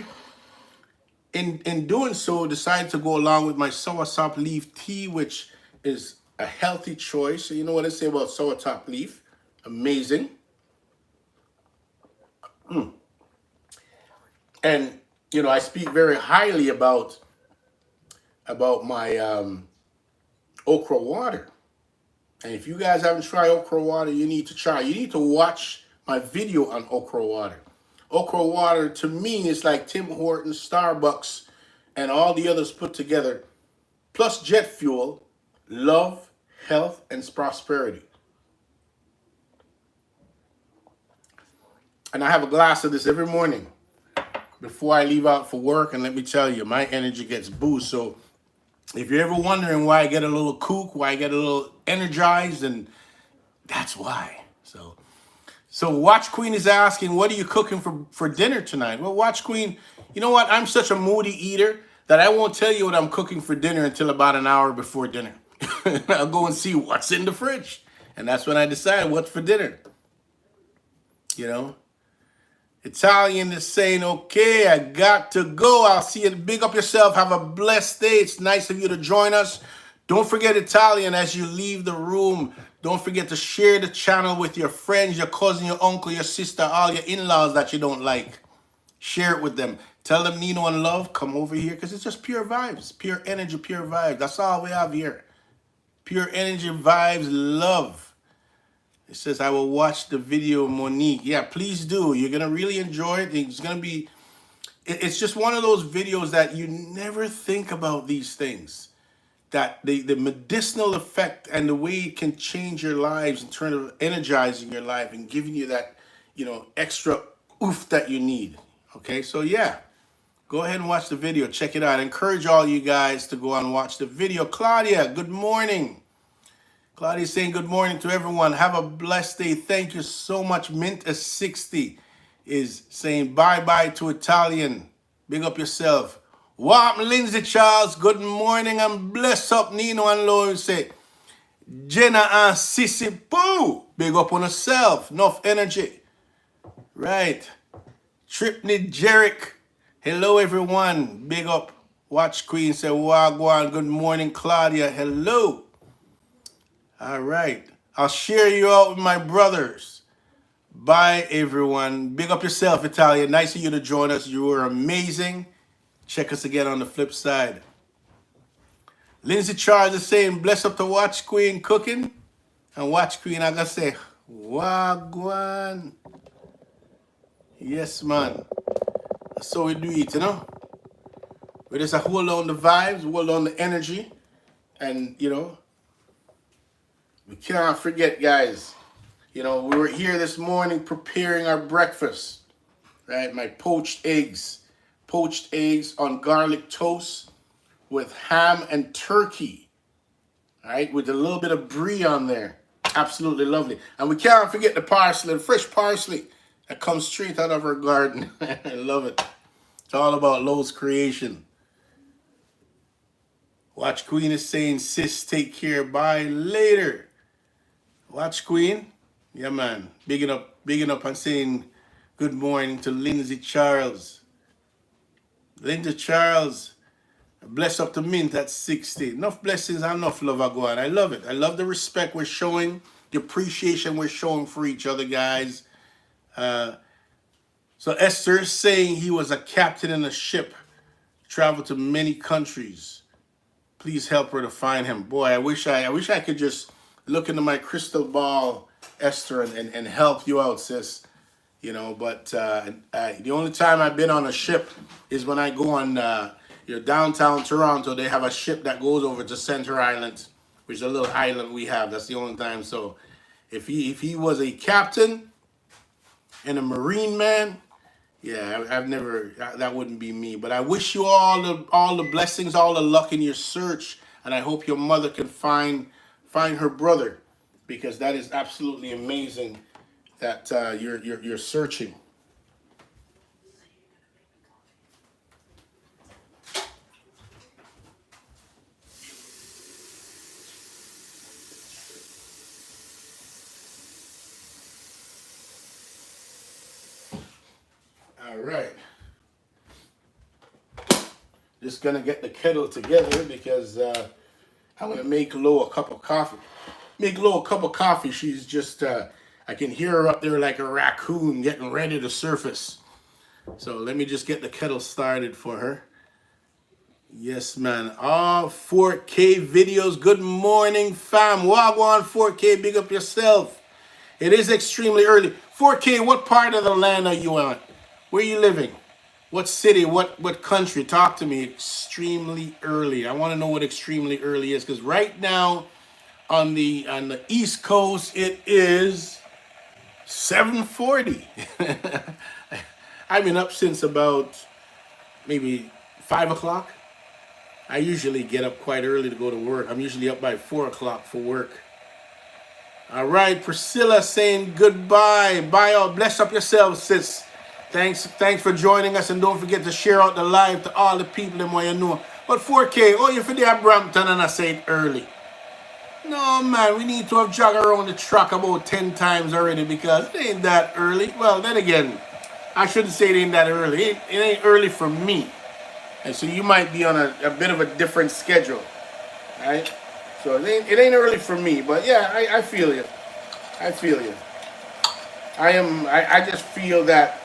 In doing so, decided to go along with my soursop leaf tea, which is a healthy choice. So you know what I say about soursop leaf? Amazing. And, you know, I speak very highly about my okra water. And if you guys haven't tried okra water, you need to try. You need to watch my video on okra water. Okra water, to me, is like Tim Hortons, Starbucks, and all the others put together, plus jet fuel, love, health, and prosperity. And I have a glass of this every morning before I leave out for work. And let me tell you, my energy gets boosted. So if you're ever wondering why I get a little kook, why I get a little energized, and that's why. So Watch Queen is asking, what are you cooking for dinner tonight? Well, Watch Queen, you know what? I'm such a moody eater that I won't tell you what I'm cooking for dinner until about an hour before dinner. I'll go and see what's in the fridge. And that's when I decide what's for dinner. You know? Italian is saying, okay, I got to go. I'll see you. Big up yourself. Have a blessed day. It's nice of you to join us. Don't forget, Italian, as you leave the room, don't forget to share the channel with your friends, your cousin, your uncle, your sister, all your in-laws that you don't like. Share it with them. Tell them Nino and Love, come over here, because it's just pure vibes, pure energy, pure vibes. That's all we have here. Pure energy, vibes, love. It says, I will watch the video, Monique. Yeah, please do. You're going to really enjoy it. It's going to be, it's just one of those videos that you never think about these things. that the medicinal effect and the way it can change your lives in terms of energizing your life and giving you that, extra oof that you need. Okay, so yeah, go ahead and watch the video. Check it out. I encourage all you guys to go on and watch the video. Claudia, good morning. Claudia saying good morning to everyone. Have a blessed day. Thank you so much. Mint a 60 is saying bye-bye to Italian. Big up yourself. Warm Lindsay Charles, good morning and bless up Nino and Lauren say Jenna and Sissy Poo. Big up on herself. Enough energy. Right. Tripney Jerick. Hello everyone. Big up. Watch Queen say Wagwan. Good morning, Claudia. Hello. All right. I'll share you out with my brothers. Bye everyone. Big up yourself, Italia. Nice of you to join us. You were amazing. Check us again on the flip side. Lindsay Charles is saying, bless up to Watch Queen cooking. And Watch Queen, I gotta say, Wagwan. Yes, man. So we do it, We just hold on the vibes, hold on the energy. And, we cannot forget, guys. We were here this morning preparing our breakfast. Right? My poached eggs. Poached eggs on garlic toast with ham and turkey. All right, with a little bit of brie on there. Absolutely lovely. And we can't forget the parsley, the fresh parsley that comes straight out of our garden. I love it. It's all about Lowe's creation. Watch Queen is saying, sis, take care. Bye later. Watch Queen. Yeah, man. Bigging up and saying good morning to Lindsay Charles. Linda Charles, bless up to Mint at 60. Enough blessings and enough love I go on. I love it. I love the respect we're showing, the appreciation we're showing for each other, guys. So Esther is saying he was a captain in a ship, traveled to many countries. Please help her to find him. Boy, I wish I could just look into my crystal ball, Esther, and help you out, sis. But the only time I've been on a ship is when I go on downtown Toronto. They have a ship that goes over to Center Island, which is a little island we have. That's the only time. So if he was a captain and a marine man, yeah, I've never, that wouldn't be me. But I wish you all the blessings, all the luck in your search, and I hope your mother can find her brother, because that is absolutely amazing that you're searching. All right. Just gonna get the kettle together because I'm gonna make Lo a cup of coffee. Make Lo a cup of coffee. She's just I can hear her up there like a raccoon getting ready to surface. So let me just get the kettle started for her. Yes, man. All 4K videos. Good morning, fam. Wagwan 4K. Big up yourself. It is extremely early. 4K, what part of the land are you on? Where are you living? What city? What country? Talk to me. Extremely early. I want to know what extremely early is, because right now on the East Coast it is 7:40. I've been up since about maybe 5 o'clock. I usually get up quite early to go to work. I'm usually up by 4 o'clock for work. All right, Priscilla saying goodbye. Bye all. Bless up yourself, sis. Thanks for joining us, and don't forget to share out the live to all the people in what you know. But 4K, oh, you for there Brampton, and I say it early. No, man, we need to have jogged around the track about 10 times already, because it ain't that early. Well, then again, I shouldn't say it ain't that early. It ain't early for me. And so you might be on a bit of a different schedule, right? So it ain't early for me, but yeah, I feel you. I feel you. I just feel that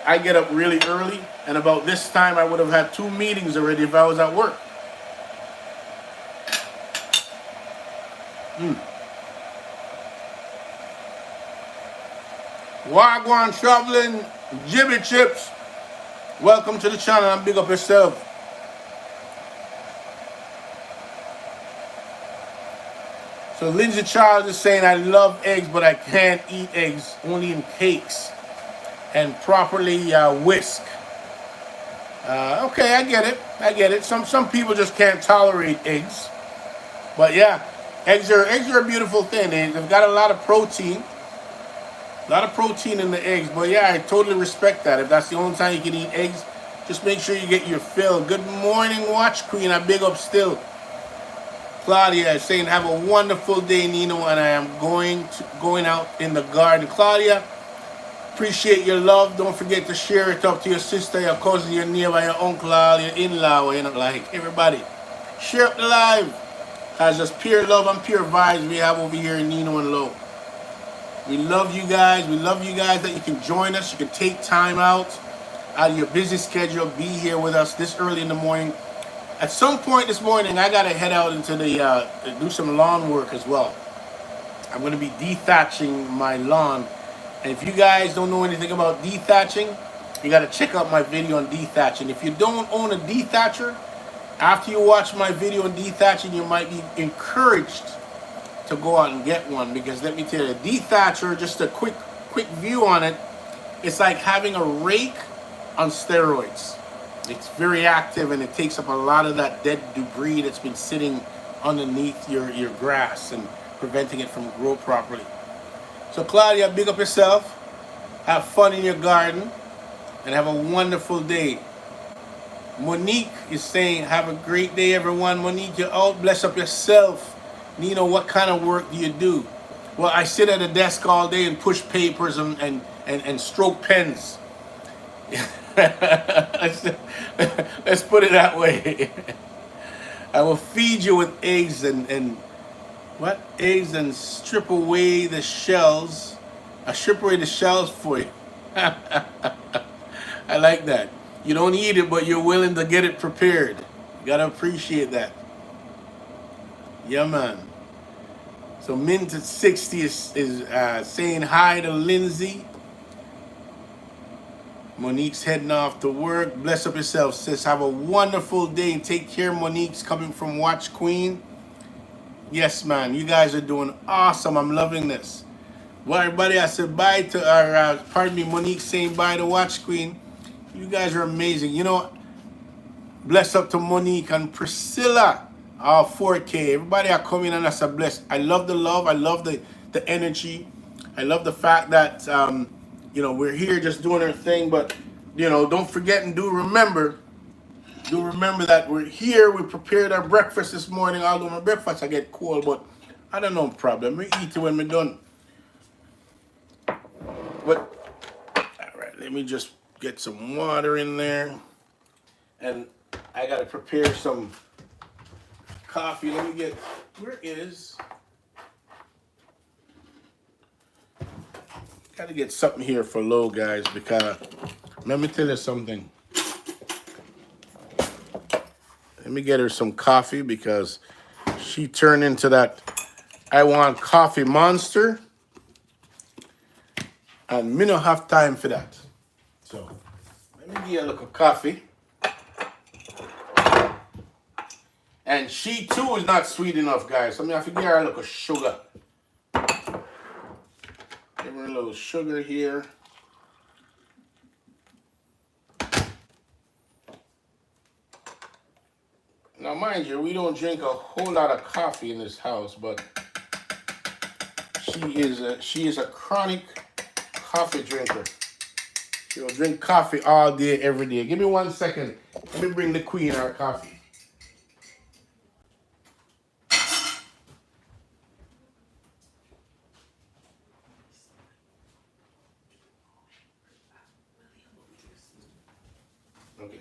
I get up really early, and about this time I would have had 2 meetings already if I was at work. Wagwan traveling, Jibby Chips. Welcome to the channel and big up yourself. So Lindsay Charles is saying, I love eggs, but I can't eat eggs, only in cakes and properly whisk. Okay, I get it. I get it. Some people just can't tolerate eggs. But yeah, eggs are a beautiful thing. They've got a lot of protein. A lot of protein in the eggs. But yeah, I totally respect that. If that's the only time you can eat eggs, just make sure you get your fill. Good morning, Watch Queen. I big up still. Claudia is saying, have a wonderful day, Nino, and I am going out in the garden. Claudia, appreciate your love. Don't forget to share it up to your sister, your cousin, your neighbor, your uncle, your in-law, you know, like everybody. Share up the live. As just pure love and pure vibes we have over here in Nino and Low. We love you guys. We love you guys that you can join us. You can take time out of your busy schedule, be here with us this early in the morning. At some point this morning, I gotta head out into the do some lawn work as well. I'm gonna be dethatching my lawn, and if you guys don't know anything about dethatching, you gotta check out my video on dethatching. If you don't own a dethatcher, after you watch my video on dethatching, you might be encouraged to go out and get one, because let me tell you, dethatcher, just a quick view on it, it's like having a rake on steroids. It's very active, and it takes up a lot of that dead debris that's been sitting underneath your grass and preventing it from grow properly. So Claudia, big up yourself. Have fun in your garden and have a wonderful day. Monique is saying, have a great day, everyone. Monique, you're out. Bless up yourself. Nino, what kind of work do you do? Well, I sit at a desk all day and push papers and stroke pens. Let's put it that way. I will feed you with eggs and what? Eggs and strip away the shells. I strip away the shells for you. I like that. You don't eat it, but you're willing to get it prepared. You gotta appreciate that. Yeah, man. So Mint at 60 is saying hi to Lindsay. Monique's heading off to work. Bless up yourself, sis. Have a wonderful day and take care. Monique's coming from Watch Queen. Yes, man. You guys are doing awesome. I'm loving this. Well, everybody, I said bye to, pardon me, Monique saying bye to Watch Queen. You guys are amazing. You know, bless up to Monique and Priscilla. All 4K. Everybody are coming and that's a bless. I love the love. I love the energy. I love the fact that, you know, we're here just doing our thing, but, you know, don't forget and do remember that we're here. We prepared our breakfast this morning. Although my breakfast I get cold, but I don't know problem. We eat it when we're done. But, all right, let me just get some water in there. And I got to prepare some coffee. Let me get, where is... Got to get something here for Lo, guys, because let me tell you something. Let me get her some coffee because she turned into that I want coffee monster. And me don't have time for that. So let me give you a little coffee. And she too is not sweet enough, guys. So I have to give her a little sugar. Give her a little sugar here. Now, mind you, we don't drink a whole lot of coffee in this house, but she is a chronic coffee drinker. She'll drink coffee all day, every day. Give me 1 second. Let me bring the queen our coffee. Okay.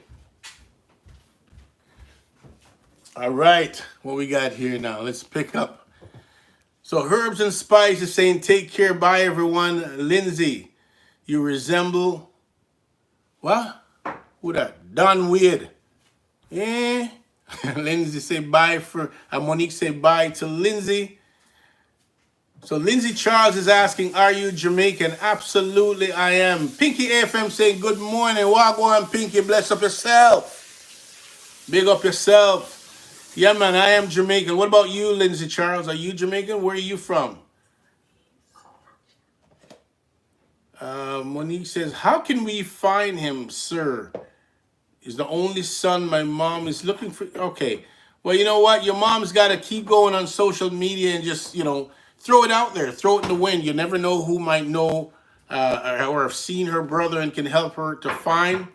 All right, what we got here now? Let's pick up. So Herbs and Spice is saying, take care, bye everyone. Lindsay, you resemble, what? Who that? Don Weird. Eh? Lindsay say bye for, and Monique say bye to Lindsay. So Lindsay Charles is asking, are you Jamaican? Absolutely I am. Pinky AFM saying, good morning. Wagwan Pinky, bless up yourself. Big up yourself. Yeah, man, I am Jamaican. What about you, Lindsay Charles? Are you Jamaican? Where are you from? Monique says, how can we find him, sir? He's the only son my mom is looking for. Okay. Well, you know what? Your mom's got to keep going on social media and just, throw it out there. Throw it in the wind. You never know who might know or have seen her brother and can help her to find.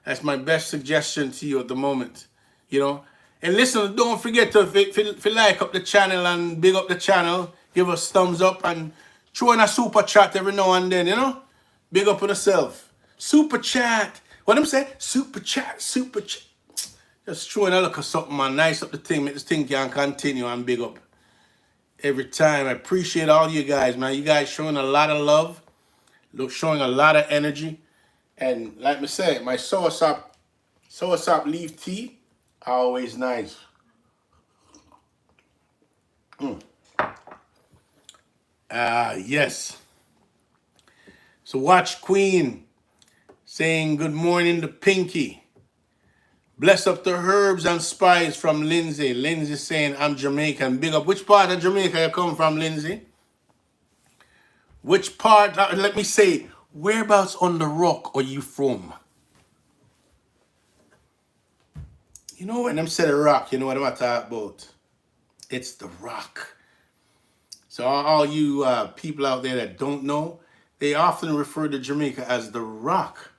That's my best suggestion to you at the moment. You know? And listen, don't forget to if you like up the channel and big up the channel, give us thumbs up and throw in a super chat every now and then, Big up on yourself. Super chat. What I'm saying? Super chat, super chat. Just throwing a look at something, man. Nice up the thing. Make this thing can continue and big up. Every time. I appreciate all you guys, man. You guys showing a lot of love. Showing a lot of energy. And like me say, my soursop leaf tea, always nice. Yes. So watch Queen saying good morning to Pinky. Bless up the herbs and spice from Lindsay. Lindsay saying I'm Jamaican. Big up. Which part of Jamaica you come from, Lindsay? Which part, let me say, whereabouts on the rock are you from? You know when I'm saying rock, you know what I'm talking about? It's the rock. So all you people out there that don't know, they often refer to Jamaica as the rock.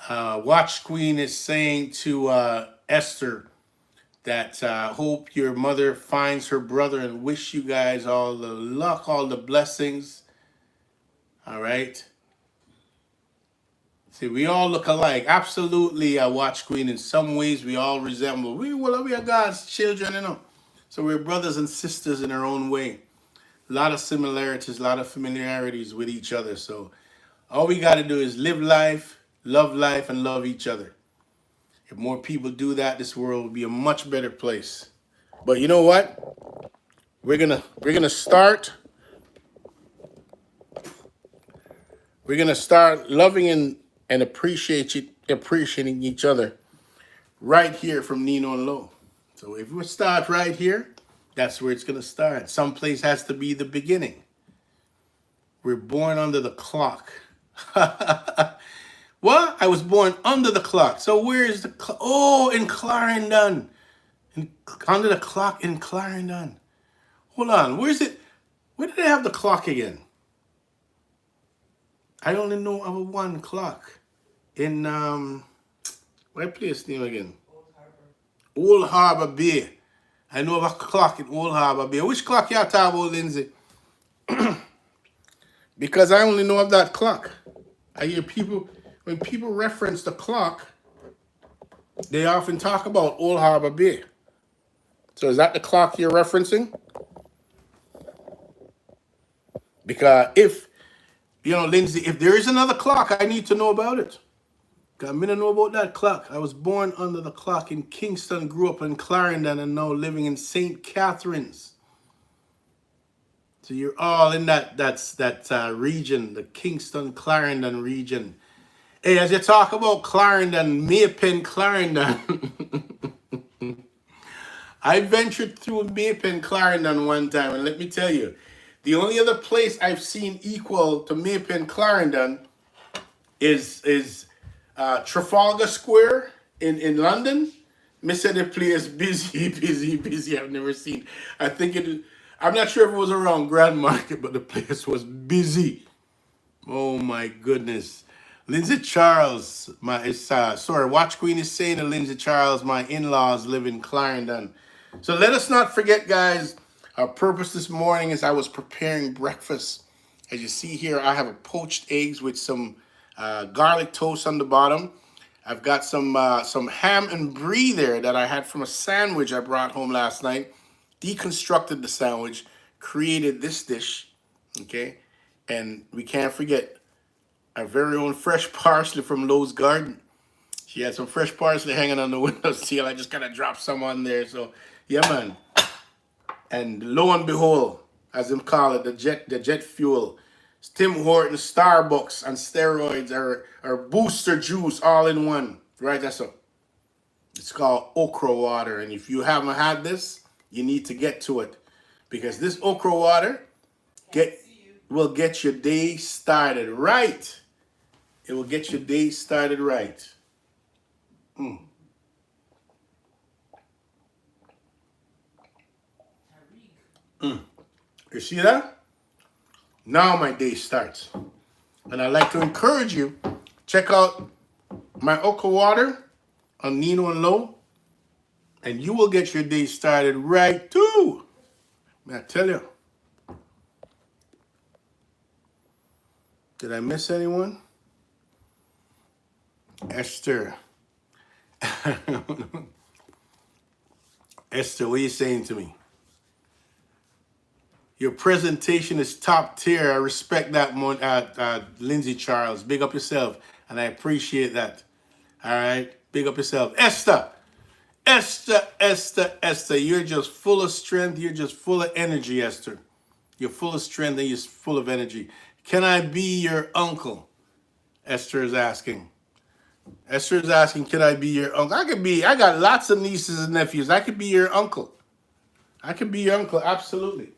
Watch Queen is saying to Esther that hope your mother finds her brother and wish you guys all the luck, all the blessings. All right. See, we all look alike. Absolutely, Watch Queen. In some ways, we all resemble. We are God's children, So we're brothers and sisters in our own way. A lot of similarities, a lot of familiarities with each other. So all we got to do is live life, and love each other. If more people do that, this world will be a much better place. But you know what? We're gonna start. We're gonna start loving and appreciating each other right here from Nino and Lo. So if we start right here, that's where it's gonna start. Some place has to be the beginning. We're born under the clock. What? I was born under the clock. So where is the clock? Oh, in Clarendon. Under the clock in Clarendon. Hold on. Where is it? Where did they have the clock again? I only know of one clock. In, what place name again? Old Harbor Bay. I know of a clock in Old Harbor Bay. Which clock you talking about, Lindsay? Because I only know of that clock. I hear people, when people reference the clock, they often talk about Old Harbor Bay. So is that the clock you're referencing? Because if, Lindsay, if there is another clock, I need to know about it. Because I don't know about that clock. I was born under the clock in Kingston, grew up in Clarendon, and now living in St. Catharines. So you're all in that region, the Kingston, Clarendon region. Hey, as you talk about Clarendon, Maypen, Clarendon, I ventured through Maypen, Clarendon one time, and let me tell you, the only other place I've seen equal to Maypen, Clarendon is Trafalgar Square in London. Me said the place busy, busy, busy. I've never seen. I'm not sure if it was around Grand Market, but the place was busy. Oh my goodness. Lindsay Charles, Watch Queen is saying to Lindsay Charles, my in-laws live in Clarendon. So let us not forget, guys, our purpose this morning is I was preparing breakfast. As you see here, I have a poached eggs with some garlic toast on the bottom. I've got some ham and brie there that I had from a sandwich I brought home last night. Deconstructed the sandwich, created this dish, okay? And we can't forget our very own fresh parsley from Lowe's garden. She had some fresh parsley hanging on the windowsill. I just kind of dropped some on there. So, yeah, man. And lo and behold, as them call it, the jet fuel, Tim Hortons, Starbucks, and steroids are booster juice all in one. Right, that's all. It's called okra water. And if you haven't had this, you need to get to it. Because this okra water will get your day started right. It will get your day started right. Mm. Mm. You see that? Now my day starts. And I'd like to encourage you, check out my okra water on Nino and Low, and you will get your day started right too. May I tell you? Did I miss anyone? Esther. Esther, what are you saying to me? Your presentation is top tier. I respect that, Lindsay Charles. Big up yourself, and I appreciate that. All right? Big up yourself. Esther. Esther, Esther, Esther. You're just full of strength. You're just full of energy, Esther. You're full of strength and you're full of energy. Can I be your uncle? Esther is asking. Esther is asking, can I be your uncle? I got lots of nieces and nephews. I could be your uncle. I could be your uncle, absolutely.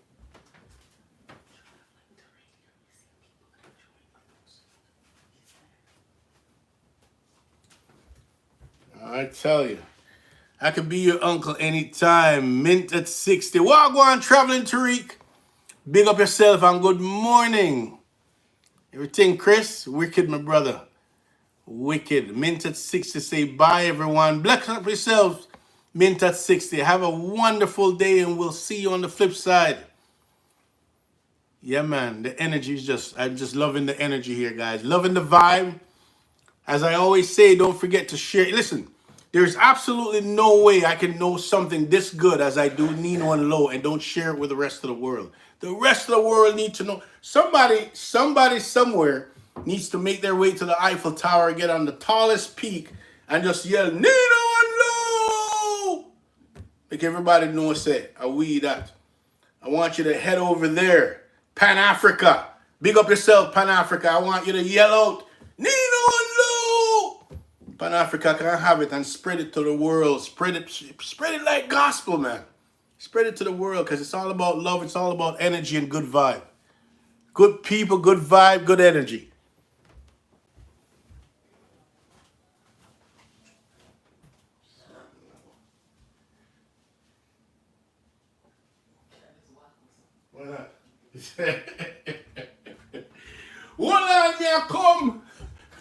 I tell you. I could be your uncle anytime. Mint at 60. Wagwan traveling, Tariq. Big up yourself and good morning. Everything, Chris? Wicked, my brother. Wicked. Mint at 60. Say bye, everyone. Bless up yourselves. Mint at 60. Have a wonderful day, and we'll see you on the flip side. Yeah, man. The energy is just, I'm just loving the energy here, guys. Loving the vibe. As I always say, don't forget to share. Listen, there's absolutely no way I can know something this good as I do Nino and Low and don't share it with the rest of the world. The rest of the world need to know. Somebody somewhere needs to make their way to the Eiffel Tower, get on the tallest peak, and just yell, Nino and Low! Make everybody know, say, are we that? I want you to head over there. Pan Africa. Big up yourself, Pan Africa. I want you to yell out, Nino and Low! Pan Africa can have it and spread it to the world. Spread it like gospel, man. Spread it to the world because it's all about love. It's all about energy and good vibe. Good people, good vibe, good energy. Why not? Well, me a come.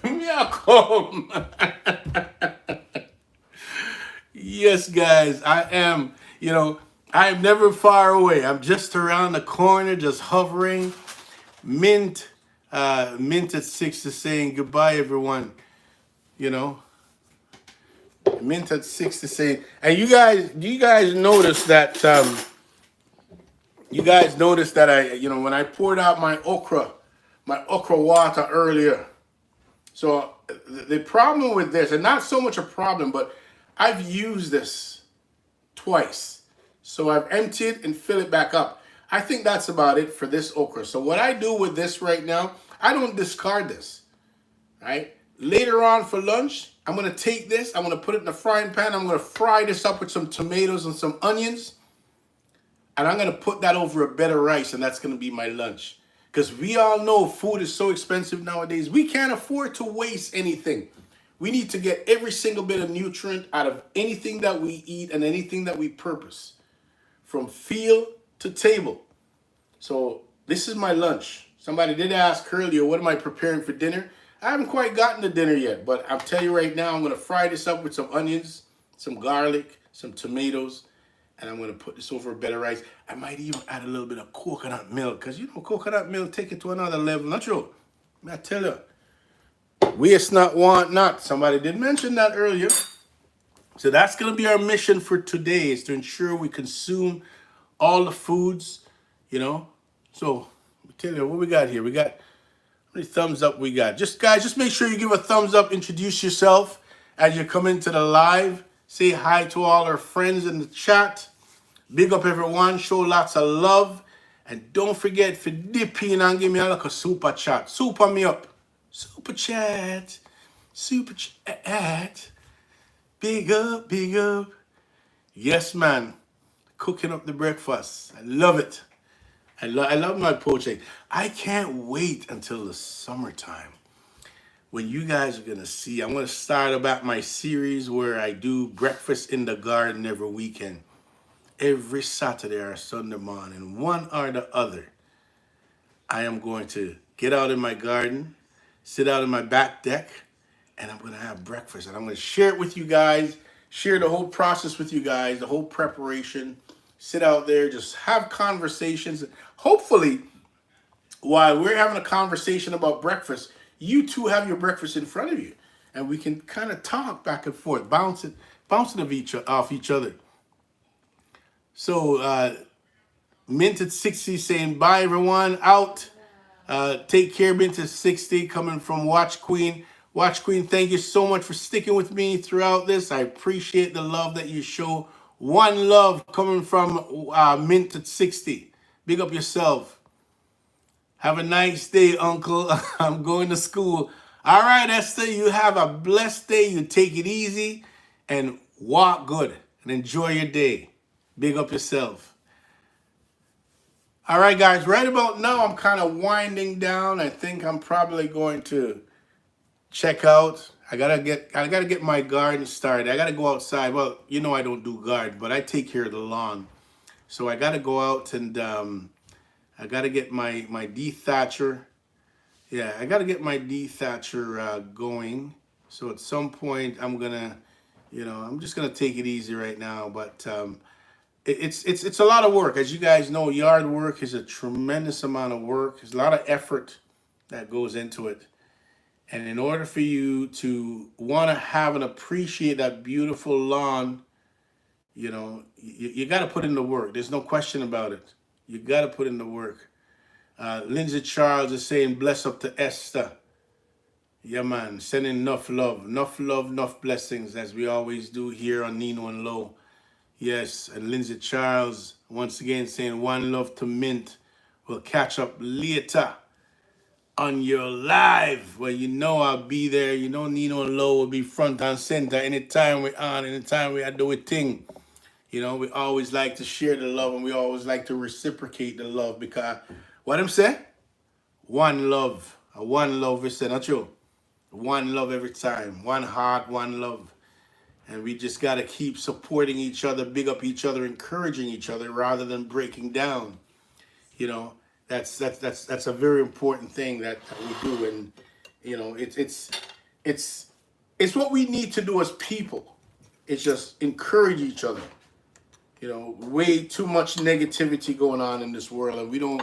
Me a come. Yes, guys, I am, I'm never far away. I'm just around the corner, just hovering. Mint at 6 is saying goodbye, everyone. Mint at 6 is saying, and you guys notice that, when I poured out my okra water earlier. So the problem with this, and not so much a problem, but I've used this twice. So I've emptied and filled it back up. I think that's about it for this okra. So what I do with this right now, I don't discard this, right? Later on for lunch, I'm going to take this, I'm going to put it in the frying pan, I'm going to fry this up with some tomatoes and some onions, and I'm going to put that over a bed of rice, and that's going to be my lunch. Because we all know food is so expensive nowadays. We can't afford to waste anything. We need to get every single bit of nutrient out of anything that we eat and anything that we purpose, from field to table. So this is my lunch. Somebody did ask earlier, what am I preparing for dinner? I haven't quite gotten to dinner yet, but I'll tell you right now, I'm going to fry this up with some onions, some garlic, some tomatoes, and I'm going to put this over a bed of rice. I might even add a little bit of coconut milk, because coconut milk take it to another level. Not true. I tell you, waste not, want not. Somebody did mention that earlier. So that's going to be our mission for today, is to ensure we consume all the foods, So, I tell you, what we got here? We got, how many thumbs up we got? Guys, just make sure you give a thumbs up. Introduce yourself as you come into the live. Say hi to all our friends in the chat. Big up everyone. Show lots of love. And don't forget to dip in and give me a little super chat. Super me up. Super chat. Super chat. Big up, big up. Yes, man. Cooking up the breakfast. I love it. I love my poaching. I can't wait until the summertime when you guys are going to see. I'm going to start about my series where I do breakfast in the garden every weekend. Every Saturday or Sunday morning, one or the other, I am going to get out in my garden, sit out in my back deck, and I'm going to have breakfast. And I'm going to share it with you guys, share the whole process with you guys, the whole preparation. Sit out there, just have conversations. Hopefully, while we're having a conversation about breakfast, you two have your breakfast in front of you. And we can kind of talk back and forth, bouncing off each other. So, Minted 60 saying, bye everyone, out. Take care, Minted 60, coming from Watch Queen. Watch Queen, thank you so much for sticking with me throughout this. I appreciate the love that you show. One love coming from Minted 60. Big up yourself. Have a nice day, Uncle. I'm going to school. All right, Esther, you have a blessed day. You take it easy and walk good and enjoy your day. Big up yourself. All right, guys, right about now, I'm kind of winding down. I think I'm probably going to check out. I gotta get my garden started. I gotta go outside. Well, you know I don't do garden, but I take care of the lawn. So I gotta go out and I gotta get my dethatcher. Yeah, I gotta get my dethatcher going. So at some point I'm gonna, I'm just gonna take it easy right now. But it's a lot of work. As you guys know, yard work is a tremendous amount of work. There's a lot of effort that goes into it. And in order for you to want to have and appreciate that beautiful lawn, you got to put in the work. There's no question about it. You got to put in the work. Lindsay Charles is saying, bless up to Esther. Yeah, man. Sending enough love, enough blessings, as we always do here on Nino and Low. Yes, and Lindsay Charles, once again, saying one love to Mint. We'll catch up later on your live. Well, I'll be there. Nino and Low will be front and center anytime we're on, anytime we do a thing. We always like to share the love and we always like to reciprocate the love because what I'm saying? One love. One love is not true. One love every time. One heart, one love. And we just got to keep supporting each other, big up each other, encouraging each other rather than breaking down. That's a very important thing that we do. And, it's what we need to do as people. It's just encourage each other. Way too much negativity going on in this world. And we don't,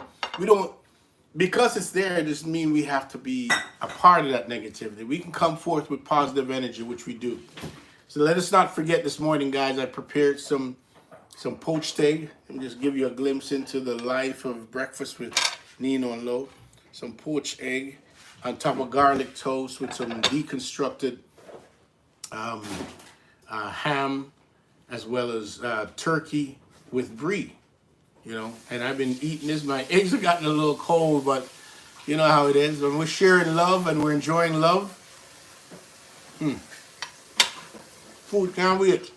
because it's there, it doesn't mean we have to be a part of that negativity. We can come forth with positive energy, which we do. So let us not forget this morning, guys, I prepared some poached egg. Let me just give you a glimpse into the life of breakfast with Nino and Lo. Some poached egg on top of garlic toast with some deconstructed ham, as well as turkey with brie. And I've been eating this. My eggs have gotten a little cold, but you know how it is. When we're sharing love and we're enjoying love, food can't wait.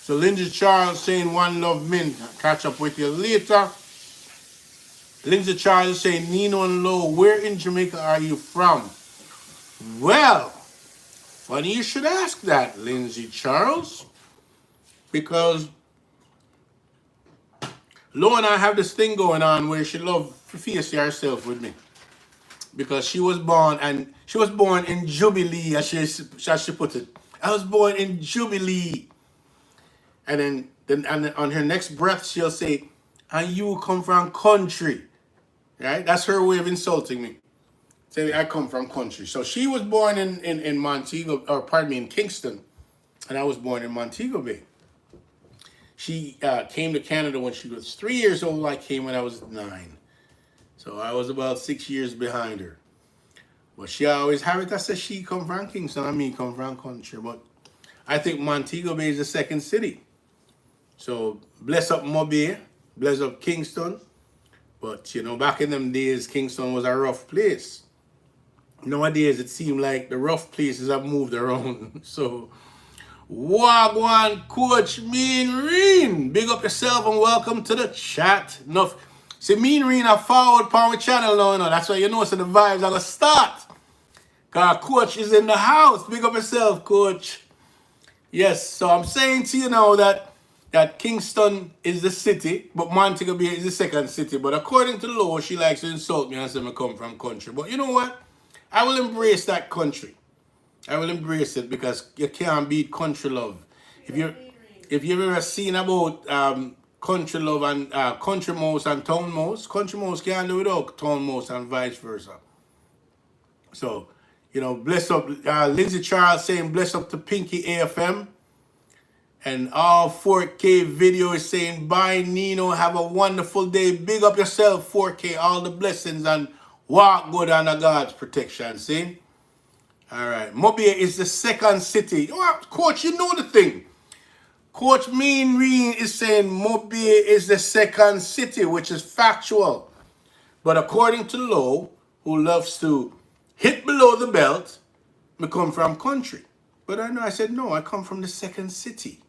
So Lindsay Charles saying one love Mint. I'll catch up with you later. Lindsay Charles saying Nino and Lo, where in Jamaica are you from? Well, funny you should ask that, Lindsay Charles, because Lo and I have this thing going on where she loves to face herself with me. Because she was born in Jubilee, as she put it. I was born in Jubilee. And then on her next breath, she'll say, and you come from country. Right? That's her way of insulting me. Saying I come from country. So she was born in Montego, or pardon me, in Kingston. And I was born in Montego Bay. She came to Canada when she was 3 years old. I came when I was 9. So I was about 6 years behind her. But she always have it. I said she come from Kingston and me come from country. But I think Montego Bay is the second city. So bless up Mobay, bless up Kingston. But back in them days, Kingston was a rough place. Nowadays, it seems like the rough places have moved around. So, Wagwan Coach Mean Reen. Big up yourself and welcome to the chat. Enough. See, Mean Reen are forward on my channel now, you know. That's why you know so the vibes are going to start. Because Coach is in the house. Big up yourself, Coach. Yes, so I'm saying to you now that Kingston is the city, but Montego Bay is the second city. But according to Lo, she likes to insult me and say I come from country. But you know what? I will embrace that country. I will embrace it because you can't beat country love. If you've ever seen about country love and country mouse and town mouse, country mouse can't do without town mouse and vice versa. So, you know, bless up Lindsay Charles saying bless up to Pinky AFM. And all 4K video is saying bye Nino, have a wonderful day. Big up yourself, 4K, all the blessings and walk good under God's protection. See? All right. Mobile is the second city. Oh, Coach, you know the thing. Coach Mean Reen is saying Mobile is the second city, which is factual. But according to Lo, who loves to hit below the belt, I come from country. But I said, no, I come from the second city.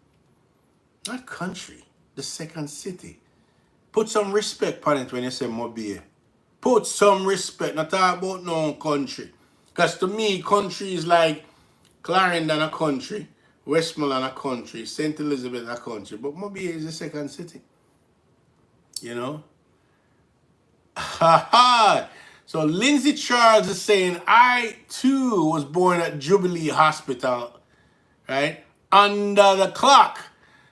Not country, the second city. Put some respect on it when you say Mobile. Put some respect, not talk about no country. Because to me, country is like Clarendon a country, Westmoreland a country, St. Elizabeth a country. But Mobile is the second city. You know? Ha ha! So Lindsay Charles is saying, I too was born at Jubilee Hospital, right? Under the clock.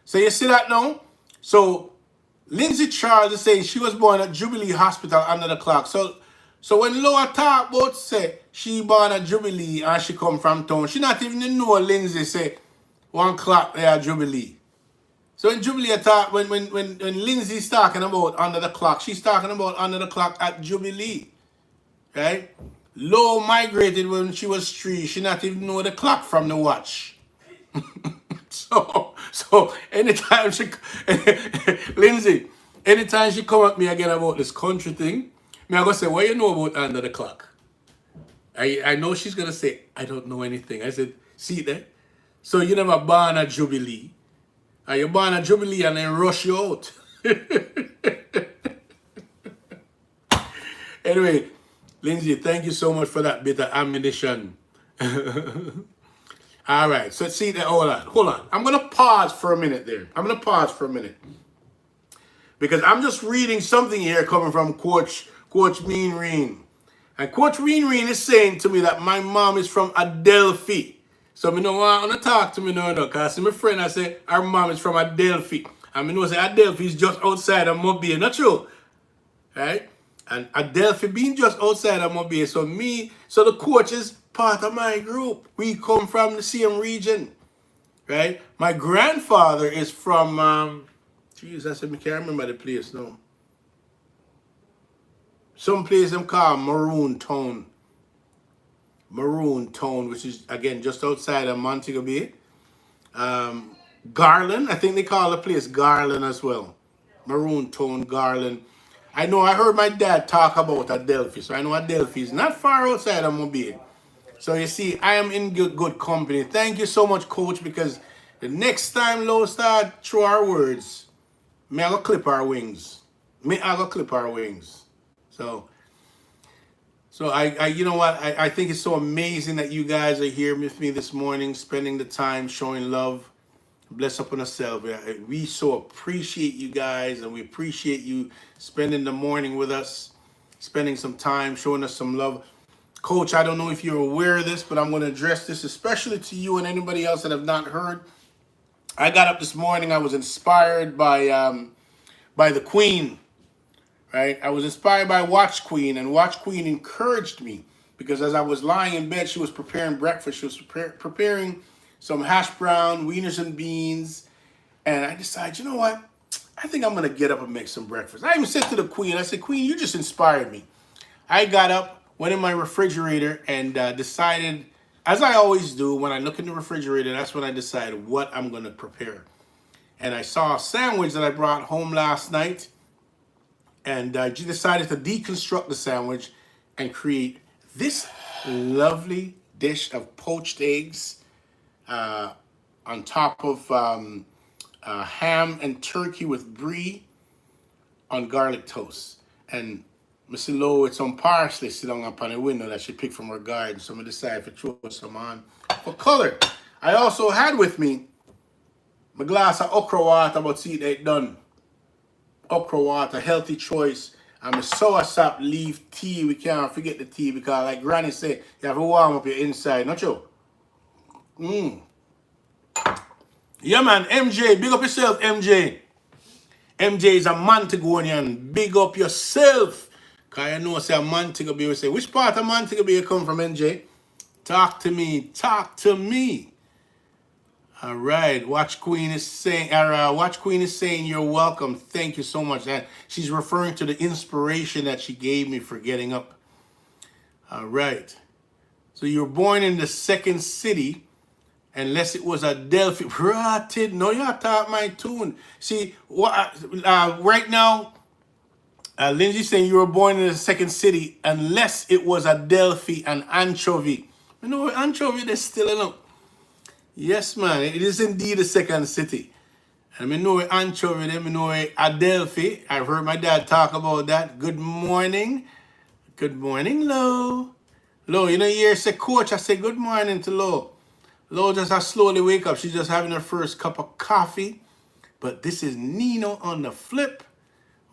So you see that now? So Lindsay Charles is saying she was born at Jubilee Hospital under the clock. So when Loa talk about say she born at Jubilee and she come from town, she not even know Lindsay say 1 o'clock there at Jubilee. So when Jubilee talk, when Lindsay's talking about under the clock, she's talking about under the clock at Jubilee. Right? Low migrated when she was 3. She not even know the clock from the watch. So anytime she Lindsay, anytime she come at me again about this country thing, me I go say, what you know about under the clock? I know she's gonna say, I don't know anything. I said, see that? So you never born at Jubilee. And you born at Jubilee and then rush you out. Anyway, Lindsay, thank you so much for that bit of ammunition. All right, so see that. Hold on. I'm gonna pause for a minute there. Because I'm just reading something here coming from Coach Mean Reen. And Coach Mean Reen is saying to me that my mom is from Adelphi. So I don't want to talk to me now, because my friend I say our mom is from Adelphi. And I know say Adelphi is just outside of Mobile, not true? Right? And Adelphi being just outside of Mobile. So the coach is part of my group. We come from the same region. Right? My grandfather is from Jesus, I can't remember the place now. Some place them call Maroon Town, which is again just outside of Montego Bay. Garland, I think they call the place Garland as well. Maroon Town, Garland. I know I heard my dad talk about Adelphi, so I know Adelphi is not far outside of Mobile. So you see, I am in good company. Thank you so much, Coach, because the next time Low start through our words, may I go clip our wings. So I you know what? I think it's so amazing that you guys are here with me this morning, spending the time, showing love. Bless up on ourselves. We so appreciate you guys, and we appreciate you spending the morning with us, spending some time, showing us some love. Coach, I don't know if you're aware of this, but I'm going to address this especially to you and anybody else that have not heard. I got up this morning. I was inspired by the Queen, right? I was inspired by Watch Queen, and Watch Queen encouraged me because as I was lying in bed, she was preparing breakfast. She was preparing some hash brown, wieners and beans, and I decided, you know what? I think I'm going to get up and make some breakfast. I even said to the Queen, I said, Queen, you just inspired me. I got up, went in my refrigerator, and decided, as I always do, when I look in the refrigerator, that's when I decide what I'm going to prepare. And I saw a sandwich that I brought home last night, and I decided to deconstruct the sandwich and create this lovely dish of poached eggs on top of ham and turkey with brie on garlic toast. And Miss Lowe with some parsley sitting up on the window that she picked from her garden. So I decided to throw some on for color. I also had with me my glass of okra water, but see it done. Okra water, healthy choice. And my soursop leaf tea. We can't forget the tea because, like Granny said, you have to warm up your inside, not you? Yeah, man. MJ, big up yourself, MJ. MJ is a Montegonian. Big up yourself. Because you know, say a Montego Bay. We say, which part of Montego Bay you come from, MJ? Talk to me. Talk to me. All right. Watch Queen is saying, you're welcome. Thank you so much. And she's referring to the inspiration that she gave me for getting up. All right. So you were born in the second city, unless it was a Delphi. Rotted. No, you taught my tune. See, right now, Lindsay saying you were born in the second city, unless it was a Delphi and anchovy. You know, anchovy, they're still in them. Yes, man, it is indeed a second city. And I know anchovy, I know Adelphi. I've heard my dad talk about that. Good morning. Good morning, Lo. Lo, you know, you hear say coach, I say good morning to Lo. Lo just has slowly wake up. She's just having her first cup of coffee. But this is Nino on the flip.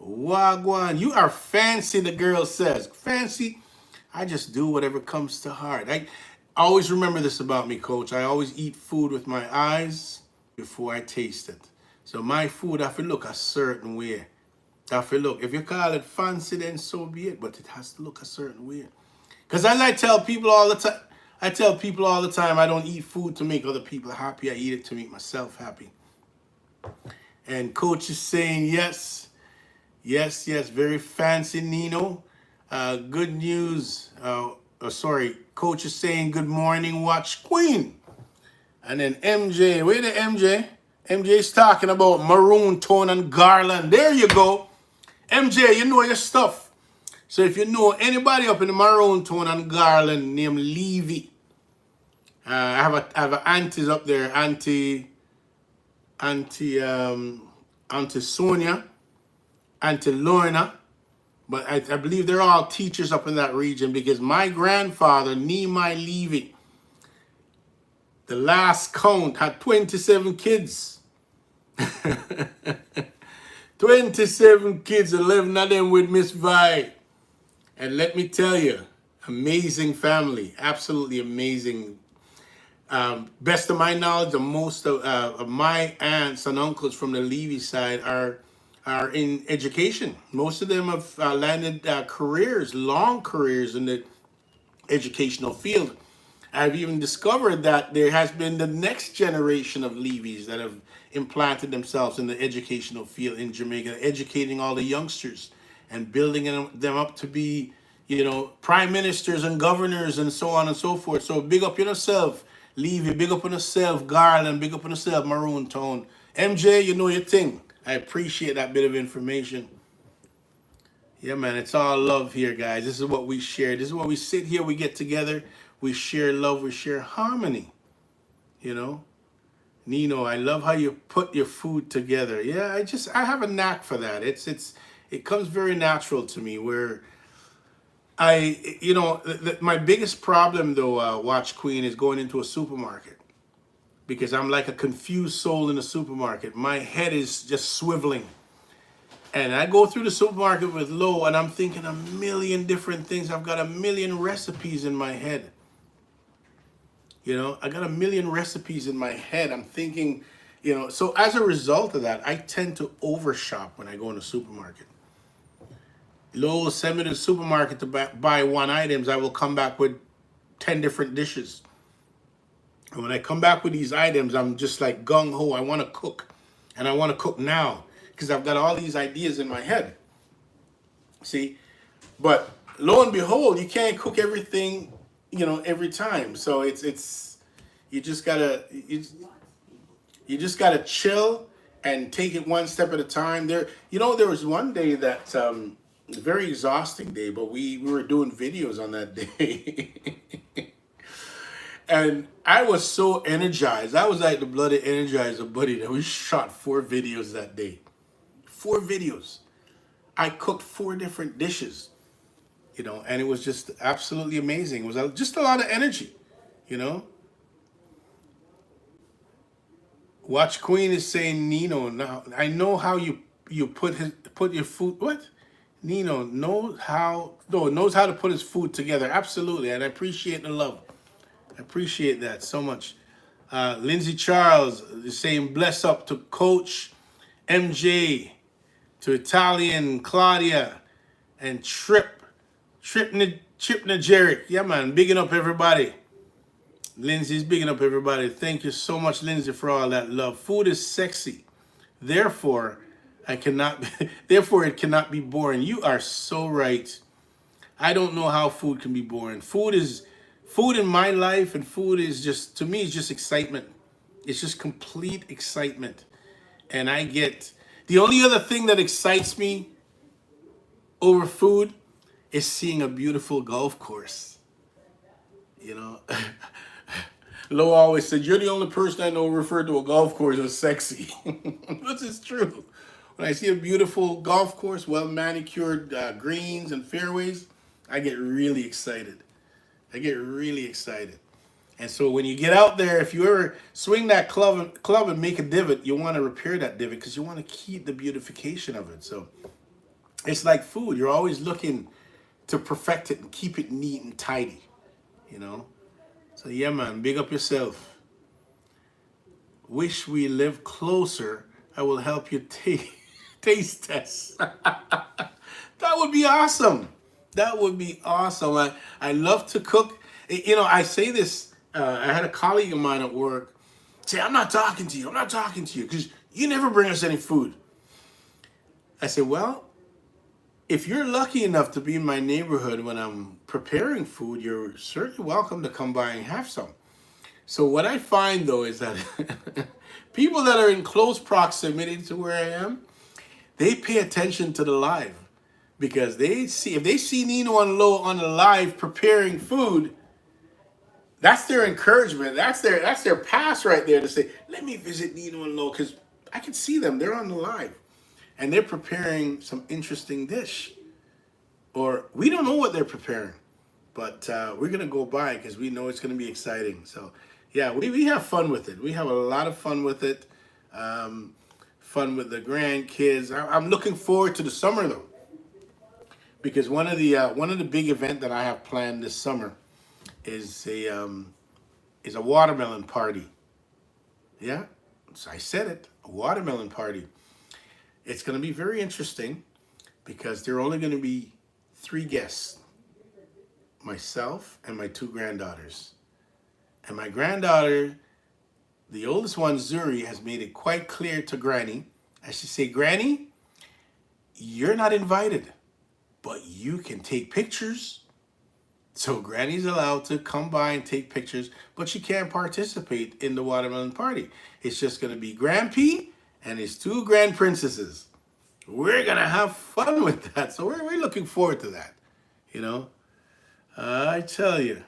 Wagwan. You are fancy, the girl says. Fancy? I just do whatever comes to heart. I always remember this about me, coach. I always eat food with my eyes before I taste it. So my food have to look a certain way. Have to look. If you call it fancy, then so be it. But it has to look a certain way. Because as I tell people all the time, I don't eat food to make other people happy. I eat it to make myself happy. And coach is saying yes. Yes, very fancy, Nino. Good news. Coach is saying good morning, watch Queen. And then MJ, where the MJ? MJ's talking about maroon tone and garland. There you go. MJ, you know your stuff. So if you know anybody up in the maroon tone and garland named Levy, I have an aunties up there, Auntie Sonia, Auntie Lorna, but I believe they're all teachers up in that region because my grandfather, Nehemiah Levy, the last count, had 27 kids. 27 kids, 11 of them with Miss Vi. And let me tell you, amazing family, absolutely amazing. Best of my knowledge, the most of my aunts and uncles from the Levy side are in education. Most of them have landed long careers in the educational field. I've even discovered that there has been the next generation of Levies that have implanted themselves in the educational field in Jamaica, educating all the youngsters and building them up to be, prime ministers and governors and so on and so forth. So big up yourself, Levy, big up on yourself, Garland, big up on yourself, Maroon Tone. MJ, you know your thing. I appreciate that bit of information. Yeah, man, it's all love here, guys. This is what we share. This is what we sit here, we get together, we share love, we share harmony. Nino, I love how you put your food together. Yeah, I have a knack for that. It comes very natural to me where my biggest problem though, Watch Queen, is going into a supermarket because I'm like a confused soul in a supermarket. My head is just swiveling. And I go through the supermarket with Lo and I'm thinking a million different things. I've got a million recipes in my head. I got a million recipes in my head. I'm thinking, so as a result of that, I tend to overshop when I go in the supermarket. Lo will send me to the supermarket to buy one item. I will come back with 10 different dishes. And when I come back with these items, I'm just like gung-ho. I want to cook. And I want to cook now because I've got all these ideas in my head. See? But lo and behold, you can't cook everything every time. So it's you just gotta chill and take it one step at a time. There was one day that a very exhausting day, but we were doing videos on that day. And I was so energized. I was like the bloody energizer buddy that we shot 4 videos that day. 4 videos. I cooked 4 different dishes, and it was just absolutely amazing. It was just a lot of energy, you know. Watch Queen is saying Nino. Now I know how you put your food. What? Nino knows how to put his food together. Absolutely, and I appreciate the love. I appreciate that so much. Lindsay Charles is saying bless up to Coach MJ, to Italian Claudia, and Chip Najeric. Yeah, man, bigging up everybody. Lindsay's bigging up everybody. Thank you so much, Lindsay, for all that love. Food is sexy. Therefore, therefore it cannot be boring. You are so right. I don't know how food can be boring. Food in my life, and food is just, to me, it's just excitement. It's just complete excitement. And the only other thing that excites me over food is seeing a beautiful golf course. Lo always said, you're the only person I know referred to a golf course as sexy. Which is true. When I see a beautiful golf course, well manicured greens and fairways, I get really excited. And so when you get out there, if you ever swing that club and make a divot, you want to repair that divot because you want to keep the beautification of it. So it's like food. You're always looking to perfect it and keep it neat and tidy, So yeah, man, big up yourself. Wish we lived closer. I will help you taste test. That would be awesome. That would be awesome. I love to cook. I say this. I had a colleague of mine at work say, I'm not talking to you because you never bring us any food. I said, well, if you're lucky enough to be in my neighborhood when I'm preparing food, you're certainly welcome to come by and have some. So what I find, though, is that people that are in close proximity to where I am, they pay attention to the live. Because if they see Nino on the live preparing food, that's their encouragement. That's their pass right there to say, let me visit Nino on low, because I can see them. They're on the live. And they're preparing some interesting dish. Or we don't know what they're preparing. But we're going to go by because we know it's going to be exciting. So, yeah, we have fun with it. We have a lot of fun with it. Fun with the grandkids. I'm looking forward to the summer, though. Because one of the big events that I have planned this summer is a watermelon party. Yeah, so I said it, a watermelon party. It's going to be very interesting because there are only going to be 3 guests: myself and my 2 granddaughters. And my granddaughter, the oldest one, Zuri, has made it quite clear to Granny. I should say, Granny, you're not invited, but you can take pictures. So Granny's allowed to come by and take pictures, but she can't participate in the watermelon party. It's just going to be Grandpa and his 2 grand princesses. We're going to have fun with that. So we're looking forward to that, I tell you.